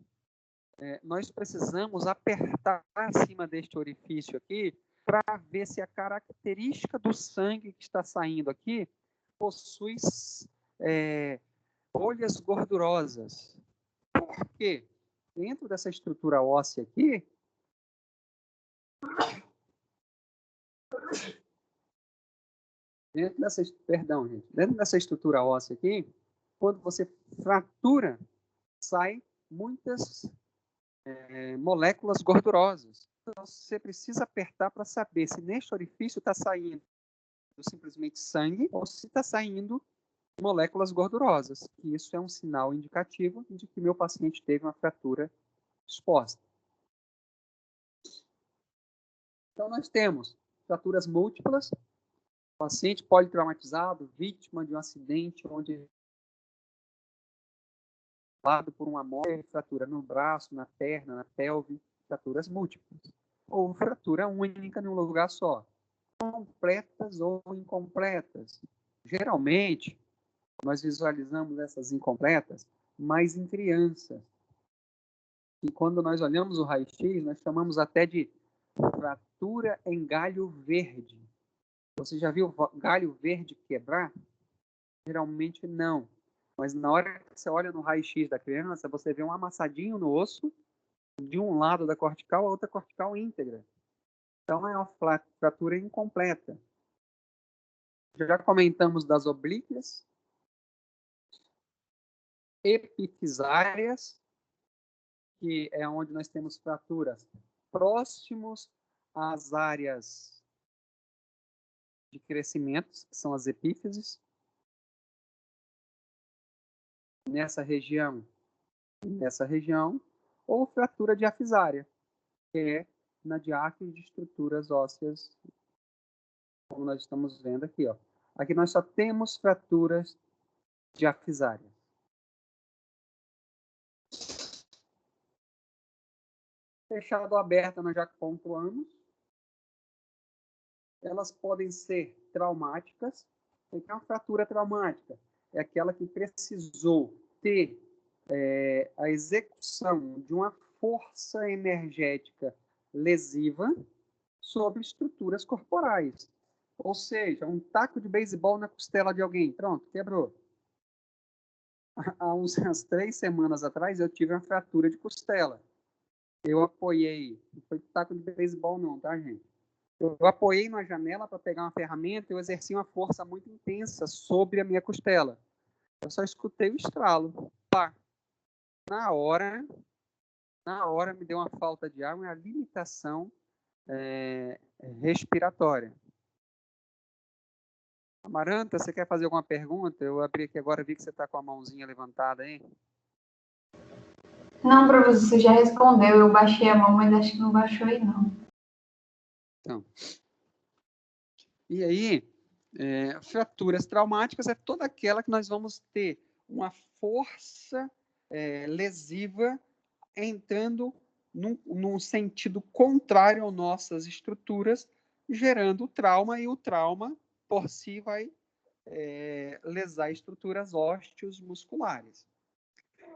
Nós precisamos apertar em cima deste orifício aqui para ver se a característica do sangue que está saindo aqui possui bolhas gordurosas. Por quê? Dentro dessa estrutura óssea aqui, dentro dessa estrutura óssea aqui, quando você fratura, saem muitas moléculas gordurosas. Então, você precisa apertar para saber se neste orifício está saindo simplesmente sangue ou se está saindo moléculas gordurosas. E isso é um sinal indicativo de que meu paciente teve uma fratura exposta. Então, nós temos fraturas múltiplas, paciente politraumatizado, vítima de um acidente onde por uma mola, fratura no braço, na perna, na pelve, fraturas múltiplas. Ou fratura única num lugar só. Completas ou incompletas. Geralmente, nós visualizamos essas incompletas mais em crianças. E quando nós olhamos o raio-x, nós chamamos até de fratura em galho verde. Você já viu galho verde quebrar? Geralmente não. Mas na hora que você olha no raio-x da criança, você vê um amassadinho no osso, de um lado da cortical, a outra cortical íntegra. Então é uma fratura incompleta. Já comentamos das oblíquas, epifisárias, que é onde nós temos fraturas próximos às áreas de crescimento, que são as epífises. Nessa região, ou fratura diafisária, que é na diáfise de estruturas ósseas, como nós estamos vendo aqui, ó. Aqui nós só temos fraturas diafisárias. Fechado ou aberta, nós já pontuamos. Elas podem ser traumáticas. O que é uma fratura traumática? É aquela que precisou ter a execução de uma força energética lesiva sobre estruturas corporais. Ou seja, um taco de beisebol na costela de alguém. Pronto, quebrou. Há umas 3 semanas atrás, eu tive uma fratura de costela. Eu apoiei, não foi taco de beisebol não, tá, gente? Eu apoiei na janela para pegar uma ferramenta e eu exerci uma força muito intensa sobre a minha costela. Eu só escutei o estralo. Pá! Na hora me deu uma falta de ar, uma limitação respiratória. Amaranta, você quer fazer alguma pergunta? Eu abri aqui agora, vi que você está com a mãozinha levantada aí. Não, professor, você já respondeu. Eu baixei a mão, mas acho que não baixou aí, não. Então, e aí, fraturas traumáticas é toda aquela que nós vamos ter uma força lesiva entrando num sentido contrário às nossas estruturas, gerando trauma, e o trauma, por si, vai lesar estruturas ósseos musculares.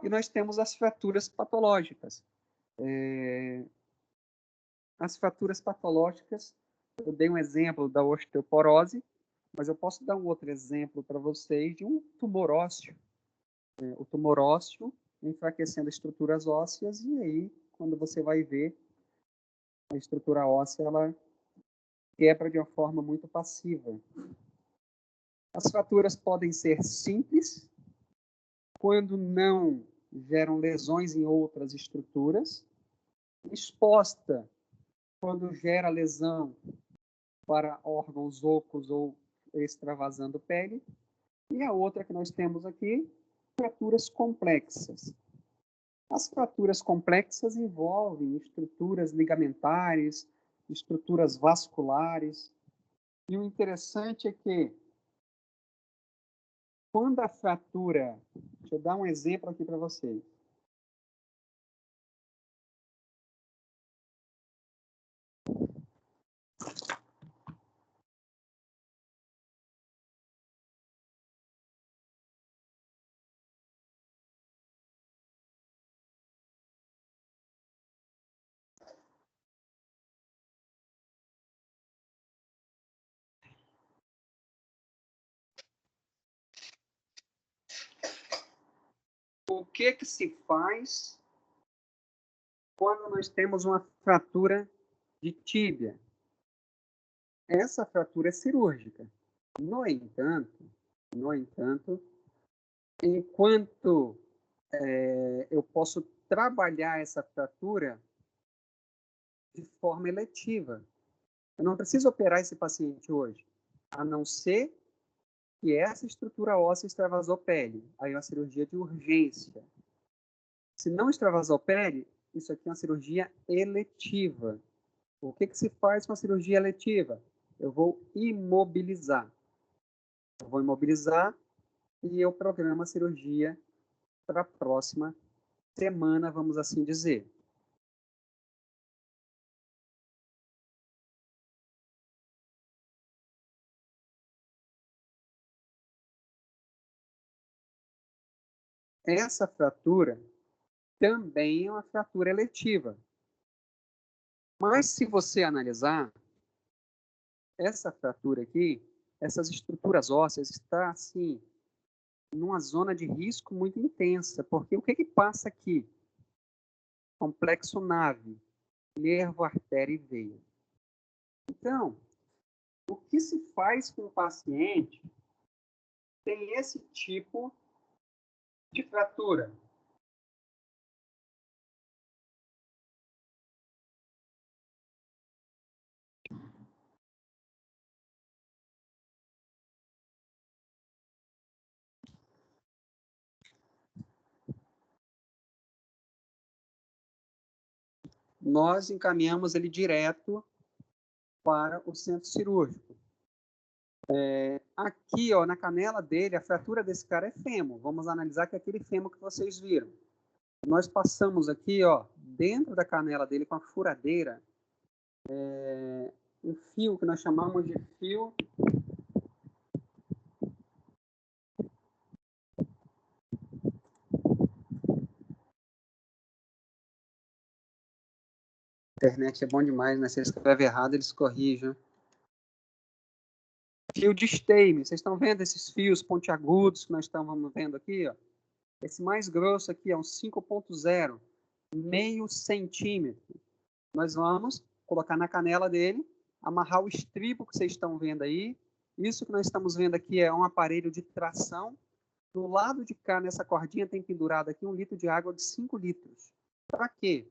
E nós temos as fraturas patológicas. As fraturas patológicas, eu dei um exemplo da osteoporose, mas eu posso dar um outro exemplo para vocês de um tumor ósseo. O tumor ósseo enfraquecendo estruturas ósseas, e aí, quando você vai ver, a estrutura óssea ela quebra de uma forma muito passiva. As fraturas podem ser simples, quando não geram lesões em outras estruturas, exposta, quando gera lesão para órgãos ocos ou extravasando pele, e a outra que nós temos aqui, fraturas complexas. As fraturas complexas envolvem estruturas ligamentares, estruturas vasculares, e o interessante é que quando a fratura, deixa eu dar um exemplo aqui para vocês. O que se faz quando nós temos uma fratura de tíbia? Essa fratura é cirúrgica. No entanto, enquanto eu posso trabalhar essa fratura de forma eletiva, eu não preciso operar esse paciente hoje, a não ser que essa estrutura óssea extravasou pele. Aí é uma cirurgia de urgência. Se não extravasou pele, isso aqui é uma cirurgia eletiva. O que se faz com a cirurgia eletiva? Eu vou imobilizar. E eu programo a cirurgia para a próxima semana, vamos assim dizer. essa fratura também é uma fratura eletiva. Mas se você analisar, essa fratura aqui, essas estruturas ósseas está assim, numa zona de risco muito intensa, porque o que que passa aqui? Complexo nave, nervo, artéria e veia. Então, o que se faz com o paciente tem esse tipo de fratura? Nós encaminhamos ele direto para o centro cirúrgico. Aqui, ó, na canela dele, a fratura desse cara é fêmur. Vamos analisar que é aquele fêmur que vocês viram. Nós passamos aqui, ó, dentro da canela dele com a furadeira, um fio que nós chamamos de fio internet é bom demais, né? Se eles escrevem errado, eles corrijam. Fio de Steinmetz. Vocês estão vendo esses fios pontiagudos que nós estamos vendo aqui, ó? Esse mais grosso aqui é um 5.0, meio centímetro. Nós vamos colocar na canela dele, amarrar o estribo que vocês estão vendo aí. Isso que nós estamos vendo aqui é um aparelho de tração. Do lado de cá, nessa cordinha, tem pendurado aqui 1 litro de água de 5 litros. Para quê?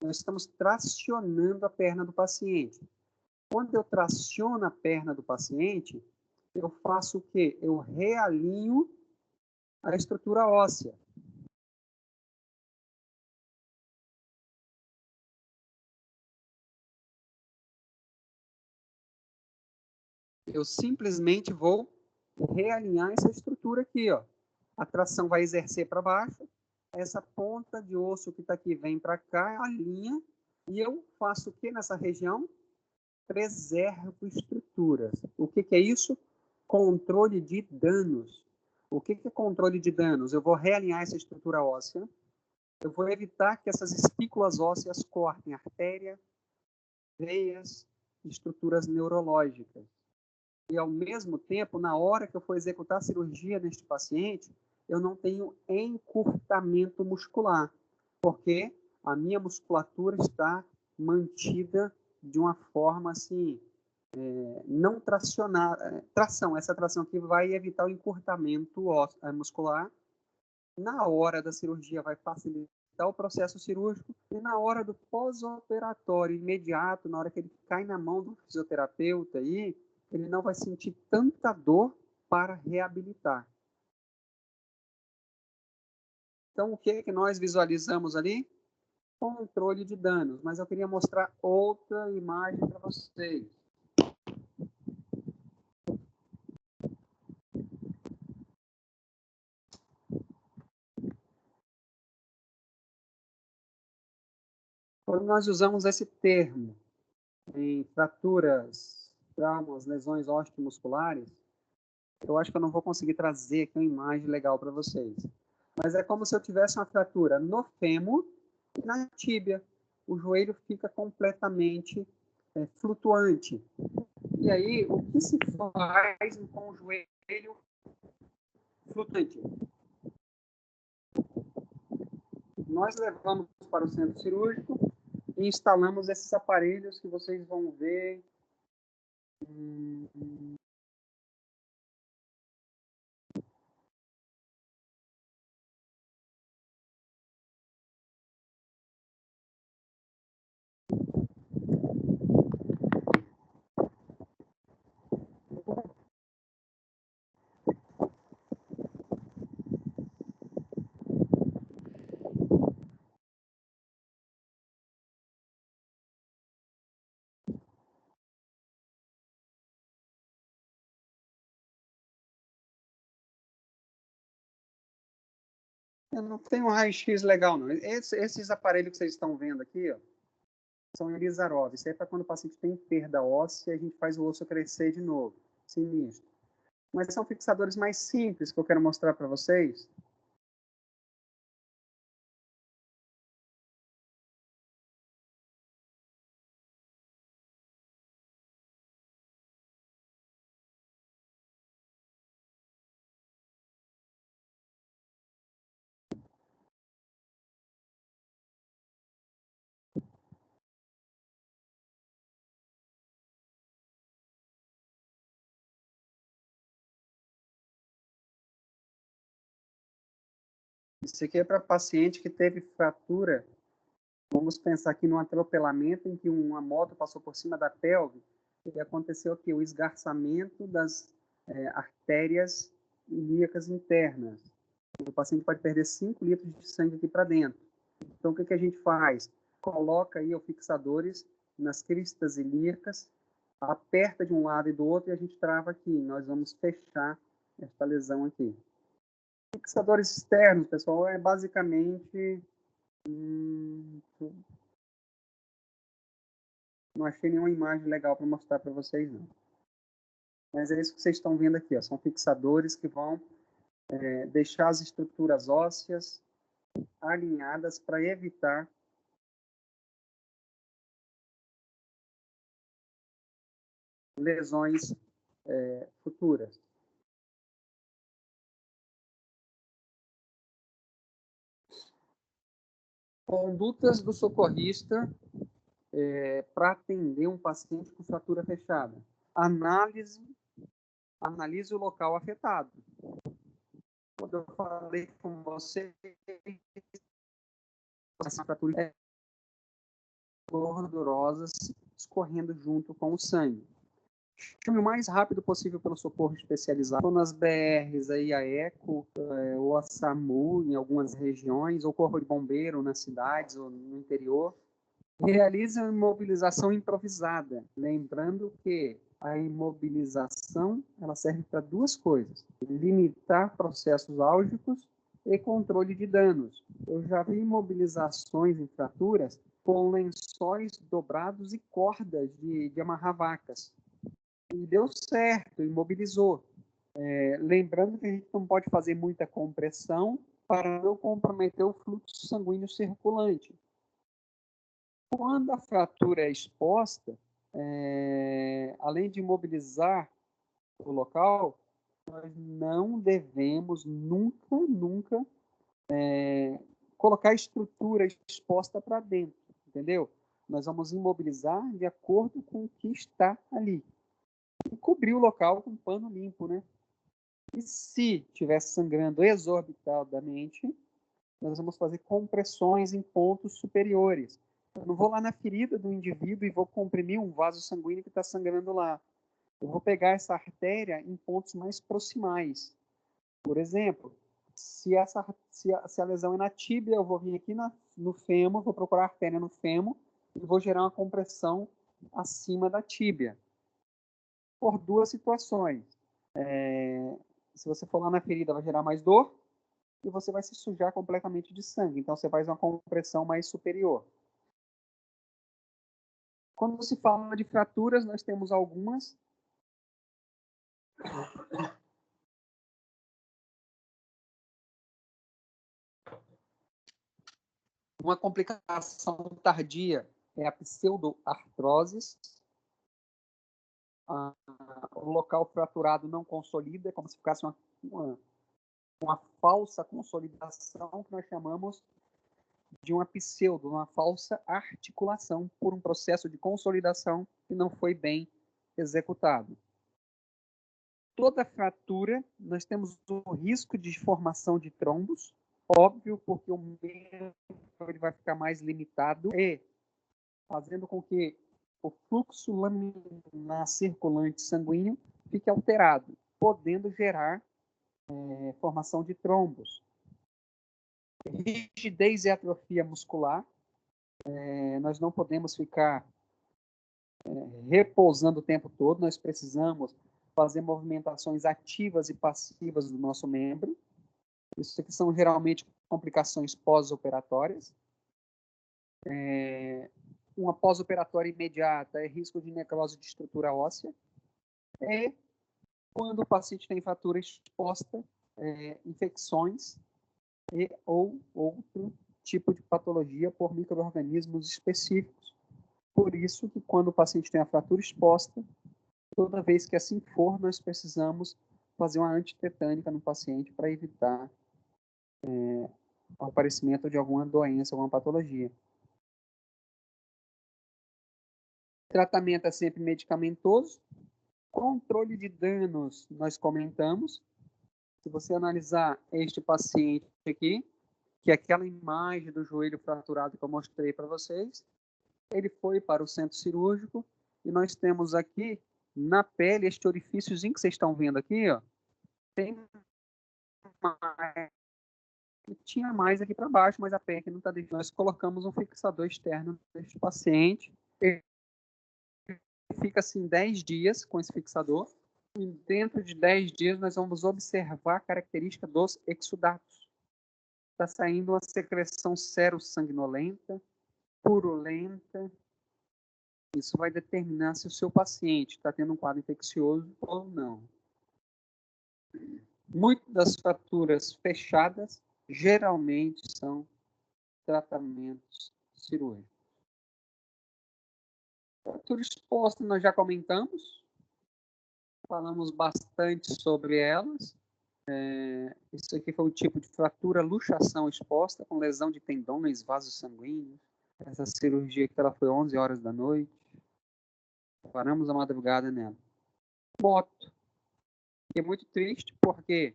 Nós estamos tracionando a perna do paciente. Quando eu traciono a perna do paciente, eu faço o quê? Eu realinho a estrutura óssea. Eu simplesmente vou realinhar essa estrutura aqui, ó. A tração vai exercer para baixo, essa ponta de osso que está aqui vem para cá, alinha, e eu faço o que nessa região? Preservo estruturas. O que é isso? Controle de danos. O que é controle de danos? Eu vou realinhar essa estrutura óssea, eu vou evitar que essas espículas ósseas cortem artéria, veias, estruturas neurológicas. E, ao mesmo tempo, na hora que eu for executar a cirurgia neste paciente, eu não tenho encurtamento muscular, porque a minha musculatura está mantida de uma forma assim, não tracionada. Essa tração aqui vai evitar o encurtamento muscular. Na hora da cirurgia vai facilitar o processo cirúrgico e na hora do pós-operatório imediato, na hora que ele cai na mão do fisioterapeuta aí, ele não vai sentir tanta dor para reabilitar. Então, o que é que nós visualizamos ali? Controle de danos. Mas eu queria mostrar outra imagem para vocês. Quando nós usamos esse termo em fraturas, traumas, lesões osteomusculares, eu acho que eu não vou conseguir trazer aqui uma imagem legal para vocês. Mas é como se eu tivesse uma fratura no fêmur e na tíbia. O joelho fica completamente flutuante. E aí, o que se faz com o joelho flutuante? Nós levamos para o centro cirúrgico e instalamos esses aparelhos que vocês vão ver. Eu não tenho um raio-x legal, não. Esses aparelhos que vocês estão vendo aqui, ó, são Elizarov. Isso aí é para quando o paciente tem perda óssea, a gente faz o osso crescer de novo. Sinistro. Mas são fixadores mais simples que eu quero mostrar para vocês. Isso aqui é para paciente que teve fratura. Vamos pensar aqui num atropelamento em que uma moto passou por cima da pelve e aconteceu aqui o esgarçamento das artérias ilíacas internas. O paciente pode perder 5 litros de sangue aqui para dentro. Então, o que a gente faz? Coloca aí os fixadores nas cristas ilíacas, aperta de um lado e do outro e a gente trava aqui. Nós vamos fechar esta lesão aqui. Fixadores externos, pessoal, é basicamente... não achei nenhuma imagem legal para mostrar para vocês, não. Mas é isso que vocês estão vendo aqui, ó. São fixadores que vão deixar as estruturas ósseas alinhadas para evitar lesões futuras. Condutas do socorrista para atender um paciente com fratura fechada. Analise o local afetado. Quando eu falei com você, essa fratura gordurosas escorrendo junto com o sangue. Chame o mais rápido possível pelo socorro especializado. Nas BRs, aí a ECO, ou a SAMU em algumas regiões, ou Corpo de Bombeiro nas cidades ou no interior. Realize uma imobilização improvisada, lembrando que a imobilização ela serve para duas coisas: limitar processos álgicos e controle de danos. Eu já vi imobilizações em fraturas com lençóis dobrados e cordas de amarrar vacas. E deu certo, imobilizou. Lembrando que a gente não pode fazer muita compressão para não comprometer o fluxo sanguíneo circulante. Quando a fratura é exposta, além de imobilizar o local, nós não devemos nunca colocar a estrutura exposta para dentro, entendeu? Nós vamos imobilizar de acordo com o que está ali. E cobrir o local com pano limpo, né? E se estiver sangrando exorbitadamente, nós vamos fazer compressões em pontos superiores. Eu não vou lá na ferida do indivíduo e vou comprimir um vaso sanguíneo que está sangrando lá. Eu vou pegar essa artéria em pontos mais proximais. Por exemplo, se a lesão é na tíbia, eu vou vir aqui no fêmur, vou procurar a artéria no fêmur e vou gerar uma compressão acima da tíbia. Por duas situações. Se você for lá na ferida, vai gerar mais dor e você vai se sujar completamente de sangue. Então, você faz uma compressão mais superior. Quando se fala de fraturas, nós temos algumas. Uma complicação tardia é a pseudoartrose. O local fraturado não consolida, é como se ficasse uma falsa consolidação, que nós chamamos de uma falsa articulação por um processo de consolidação que não foi bem executado. Toda fratura, nós temos o risco de formação de trombos, óbvio, porque o membro ele vai ficar mais limitado e fazendo com que o fluxo laminar circulante sanguíneo fique alterado, podendo gerar formação de trombos. Rigidez e atrofia muscular. Nós não podemos ficar repousando o tempo todo, nós precisamos fazer movimentações ativas e passivas do nosso membro. Isso aqui são geralmente complicações pós-operatórias. Uma pós-operatória imediata é risco de necrose de estrutura óssea. E quando o paciente tem fratura exposta, infecções ou outro tipo de patologia por micro-organismos específicos. Por isso que quando o paciente tem a fratura exposta, toda vez que assim for, nós precisamos fazer uma antitetânica no paciente para evitar o aparecimento de alguma doença, alguma patologia. O tratamento é sempre medicamentoso. Controle de danos, nós comentamos. Se você analisar este paciente aqui, que aquela imagem do joelho fraturado que eu mostrei para vocês, ele foi para o centro cirúrgico e nós temos aqui na pele este orifíciozinho que vocês estão vendo aqui, ó, tem mais, tinha mais aqui para baixo, mas a pele não está deixando. Nós colocamos um fixador externo neste paciente. Ele fica assim 10 dias com esse fixador. E dentro de 10 dias nós vamos observar a característica dos exudatos. Está saindo uma secreção serossanguinolenta, purulenta. Isso vai determinar se o seu paciente está tendo um quadro infeccioso ou não. Muitas das fraturas fechadas geralmente são tratamentos cirúrgicos. Fratura exposta nós já comentamos, falamos bastante sobre elas. Isso aqui foi o tipo de fratura luxação exposta com lesão de tendões, vasos sanguíneos. Essa cirurgia que ela foi 11 horas da noite. Paramos a madrugada nela. Moto. E é muito triste porque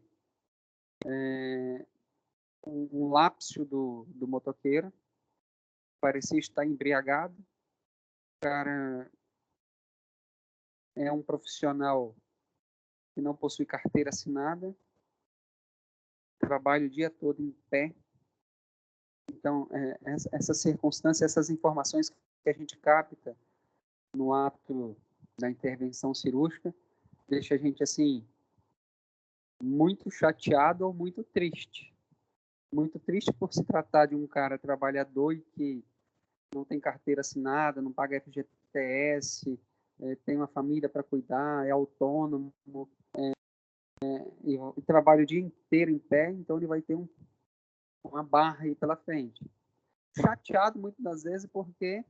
um lapso do motoqueiro parecia estar embriagado. O cara é um profissional que não possui carteira assinada, trabalha o dia todo em pé. Então, essa circunstância, essas informações que a gente capta no ato da intervenção cirúrgica, deixa a gente assim muito chateado ou muito triste. Muito triste por se tratar de um cara trabalhador e que não tem carteira assinada, não paga FGTS, tem uma família para cuidar, é autônomo, e trabalha o dia inteiro em pé, então ele vai ter uma barra aí pela frente. Chateado muitas das vezes porque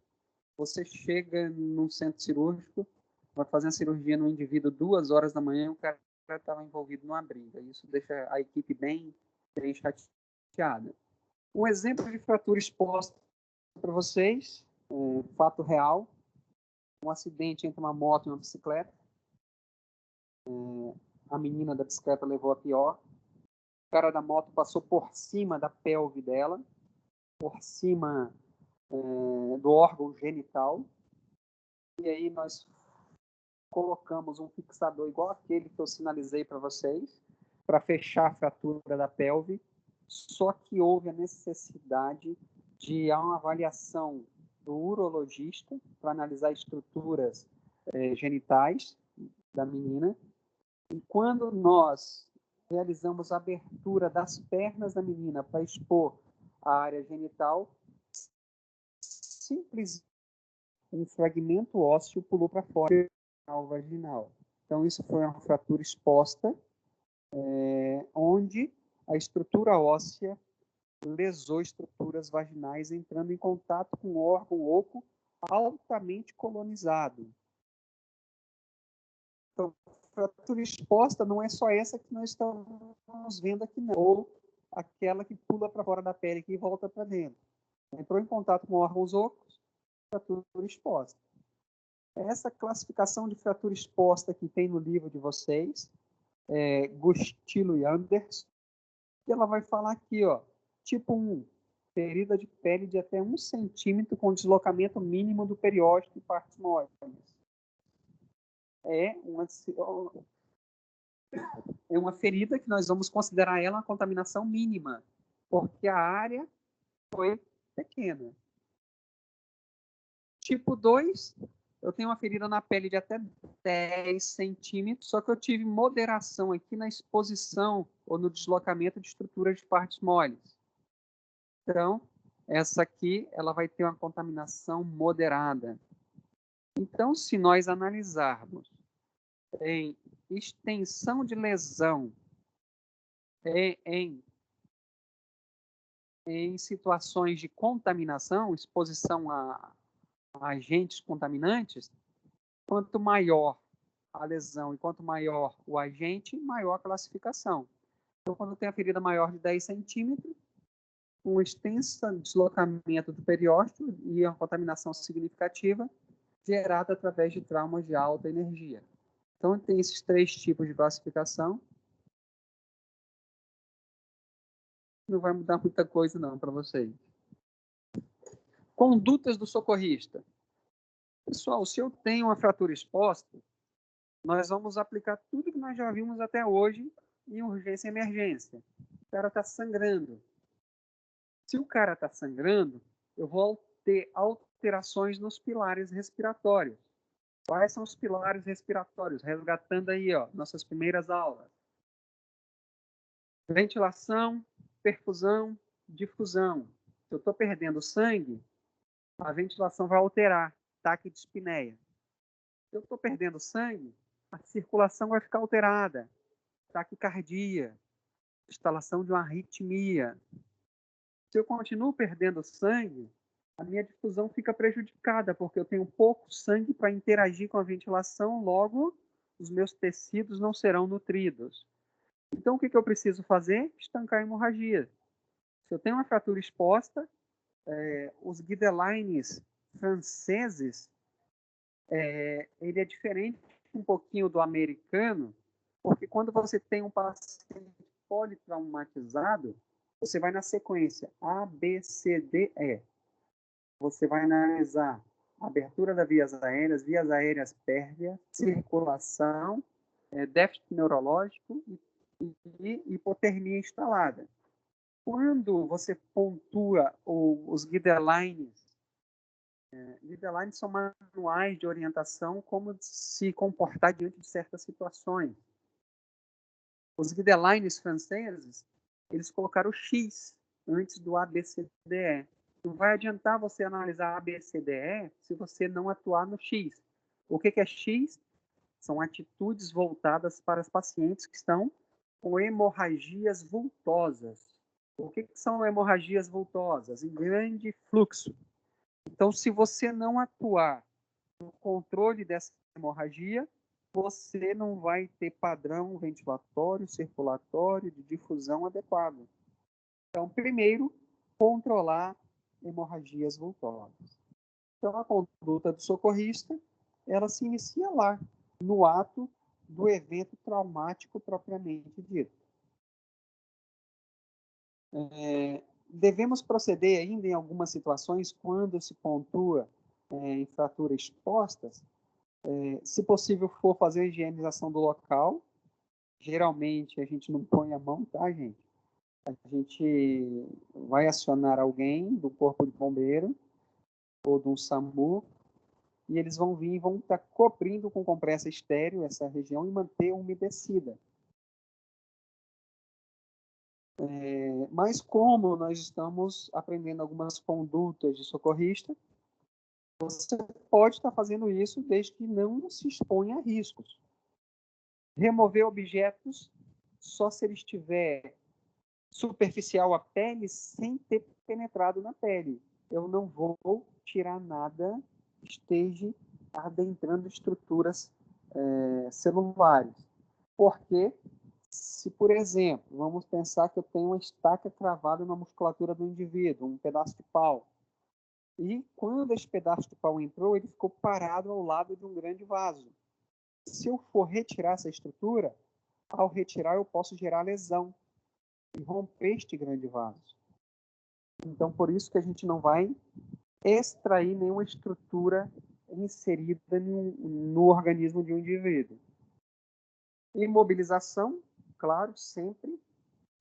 você chega num centro cirúrgico, vai fazer uma cirurgia no indivíduo 2 horas da manhã e o cara estava envolvido numa briga. Isso deixa a equipe bem chateada. Um exemplo de fratura exposta para vocês, fato real, um acidente entre uma moto e uma bicicleta. A menina da bicicleta levou a pior. O cara da moto passou por cima da pelve dela, por cima do órgão genital. E aí nós colocamos um fixador igual aquele que eu sinalizei para vocês, para fechar a fratura da pelve. Só que houve a necessidade de uma avaliação do urologista para analisar estruturas genitais da menina. E quando nós realizamos a abertura das pernas da menina para expor a área genital, simplesmente um fragmento ósseo pulou para fora do vaginal. Então, isso foi uma fratura exposta, onde a estrutura óssea lesou estruturas vaginais, entrando em contato com um órgão oco altamente colonizado. Então, fratura exposta não é só essa que nós estamos vendo aqui, não, ou aquela que pula para fora da pele e volta para dentro. Entrou em contato com órgãos ocos, fratura exposta. Essa classificação de fratura exposta que tem no livro de vocês, Gustilo e Anderson, ela vai falar aqui, ó, tipo 1, ferida de pele de até 1 centímetro com deslocamento mínimo do periósteo e partes móveis. É uma ferida que nós vamos considerar ela uma contaminação mínima, porque a área foi pequena. Tipo 2, eu tenho uma ferida na pele de até 10 centímetros, só que eu tive moderação aqui na exposição ou no deslocamento de estruturas de partes moles. Então, essa aqui ela vai ter uma contaminação moderada. Então, se nós analisarmos em extensão de lesão em situações de contaminação, exposição a agentes contaminantes, quanto maior a lesão e quanto maior o agente, maior a classificação. Então, quando tem a ferida maior de 10 centímetros, um extenso deslocamento do periósteo e uma contaminação significativa gerada através de traumas de alta energia. Então, tem esses 3 tipos de classificação. Não vai mudar muita coisa não para vocês. Condutas do socorrista. Pessoal, se eu tenho uma fratura exposta, nós vamos aplicar tudo que nós já vimos até hoje em urgência e emergência. O cara está sangrando. Se o cara está sangrando, eu vou ter alterações nos pilares respiratórios. Quais são os pilares respiratórios? Resgatando aí, ó, nossas primeiras aulas. Ventilação, perfusão, difusão. Se eu estou perdendo sangue, a ventilação vai alterar, taquidispneia. Se eu estou perdendo sangue, a circulação vai ficar alterada, taquicardia, instalação de uma arritmia. Se eu continuo perdendo sangue, a minha difusão fica prejudicada, porque eu tenho pouco sangue para interagir com a ventilação, logo os meus tecidos não serão nutridos. Então, o que eu preciso fazer? Estancar a hemorragia. Se eu tenho uma fratura exposta, os guidelines franceses, ele é diferente um pouquinho do americano, porque quando você tem um paciente politraumatizado, você vai na sequência A, B, C, D, E. Você vai analisar a abertura das vias aéreas pérvias, circulação, déficit neurológico e hipotermia instalada. Quando você pontua os guidelines, guidelines são manuais de orientação como se comportar diante de certas situações. Os guidelines franceses, eles colocaram o X antes do ABCDE. Não vai adiantar você analisar ABCDE se você não atuar no X. O que é X? São atitudes voltadas para os pacientes que estão com hemorragias vultosas. O que são hemorragias vultosas? Em grande fluxo. Então, se você não atuar no controle dessa hemorragia, você não vai ter padrão ventilatório, circulatório, de difusão adequado. Então, primeiro, controlar hemorragias vultosas. Então, a conduta do socorrista, ela se inicia lá, no ato do evento traumático propriamente dito. Devemos proceder ainda em algumas situações quando se pontua em fraturas expostas, se possível for fazer a higienização do local. Geralmente a gente não põe a mão, tá, gente? A gente vai acionar alguém do corpo de bombeiro ou de um SAMU e eles vão vir e vão estar cobrindo com compressa estéreo essa região e manter umedecida. Mas como nós estamos aprendendo algumas condutas de socorrista, você pode estar fazendo isso desde que não se exponha a riscos. Remover objetos só se ele estiver superficial à pele sem ter penetrado na pele. Eu não vou tirar nada que esteja adentrando estruturas celulares. Porque se, por exemplo, vamos pensar que eu tenho uma estaca cravada na musculatura do indivíduo, um pedaço de pau. E quando esse pedaço de pau entrou, ele ficou parado ao lado de um grande vaso. Se eu for retirar essa estrutura, ao retirar eu posso gerar lesão e romper este grande vaso. Então, por isso que a gente não vai extrair nenhuma estrutura inserida no organismo de um indivíduo. Imobilização, claro, sempre.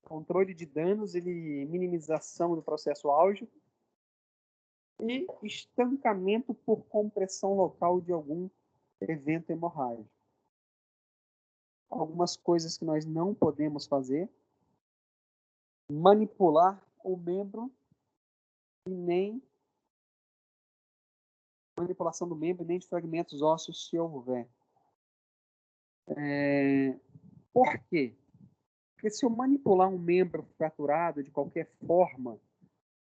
Controle de danos e minimização do processo álgico. E estancamento por compressão local de algum evento hemorrágico. Algumas coisas que nós não podemos fazer: manipular o membro e nem manipulação do membro e nem de fragmentos ósseos, se houver. Por quê? Porque se eu manipular um membro fraturado de qualquer forma,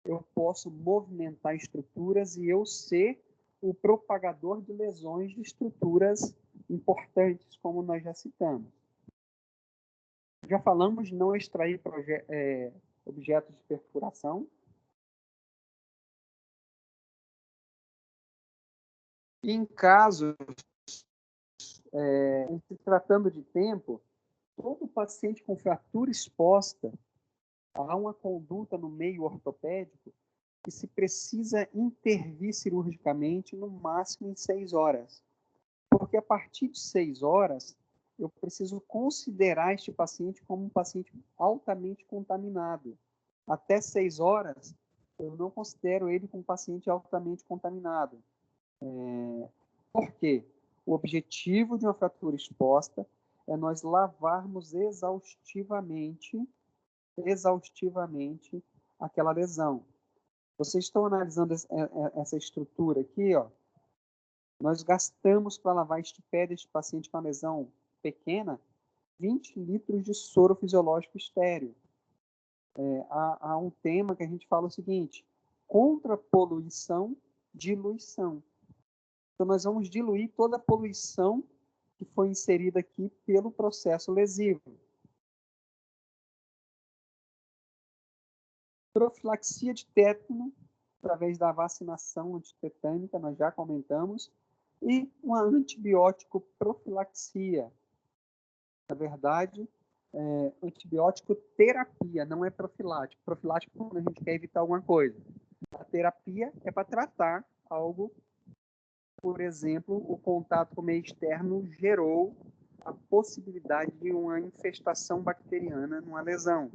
eu posso movimentar estruturas e eu ser o propagador de lesões de estruturas importantes, como nós já citamos. Já falamos de não extrair objetos de perfuração. E em casos, se tratando de tempo, todo paciente com fratura exposta, há uma conduta no meio ortopédico que se precisa intervir cirurgicamente no máximo em 6 horas. Porque a partir de 6 horas, eu preciso considerar este paciente como um paciente altamente contaminado. Até 6 horas, eu não considero ele como um paciente altamente contaminado. Por quê? O objetivo de uma fratura exposta é nós lavarmos exaustivamente aquela lesão. Vocês estão analisando essa estrutura aqui, ó. Nós gastamos para lavar este pé deste paciente com uma lesão pequena 20 litros de soro fisiológico estéreo. Há um tema que a gente fala o seguinte: contra poluição, diluição. Então, nós vamos diluir toda a poluição que foi inserida aqui pelo processo lesivo. Profilaxia de tétano, através da vacinação antitetânica, nós já comentamos, e uma antibiótico profilaxia. Na verdade, antibiótico terapia, não é profilático. Profilático é quando a gente quer evitar alguma coisa. A terapia é para tratar algo. Por exemplo, o contato com o meio externo gerou a possibilidade de uma infestação bacteriana numa lesão.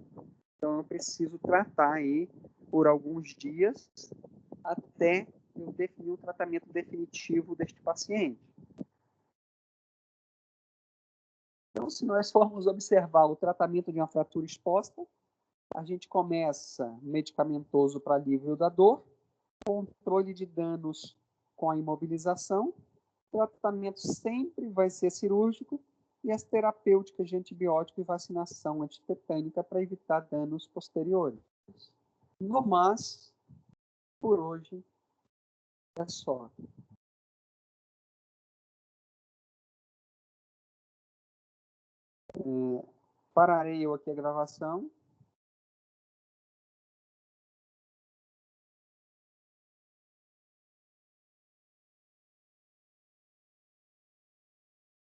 Então, eu preciso tratar aí por alguns dias até eu definir o tratamento definitivo deste paciente. Então, se nós formos observar o tratamento de uma fratura exposta, a gente começa medicamentoso para alívio da dor, controle de danos com a imobilização, o tratamento sempre vai ser cirúrgico e as terapêuticas de antibiótico e vacinação antitetânica para evitar danos posteriores. No mais, por hoje, é só. Pararei eu aqui a gravação.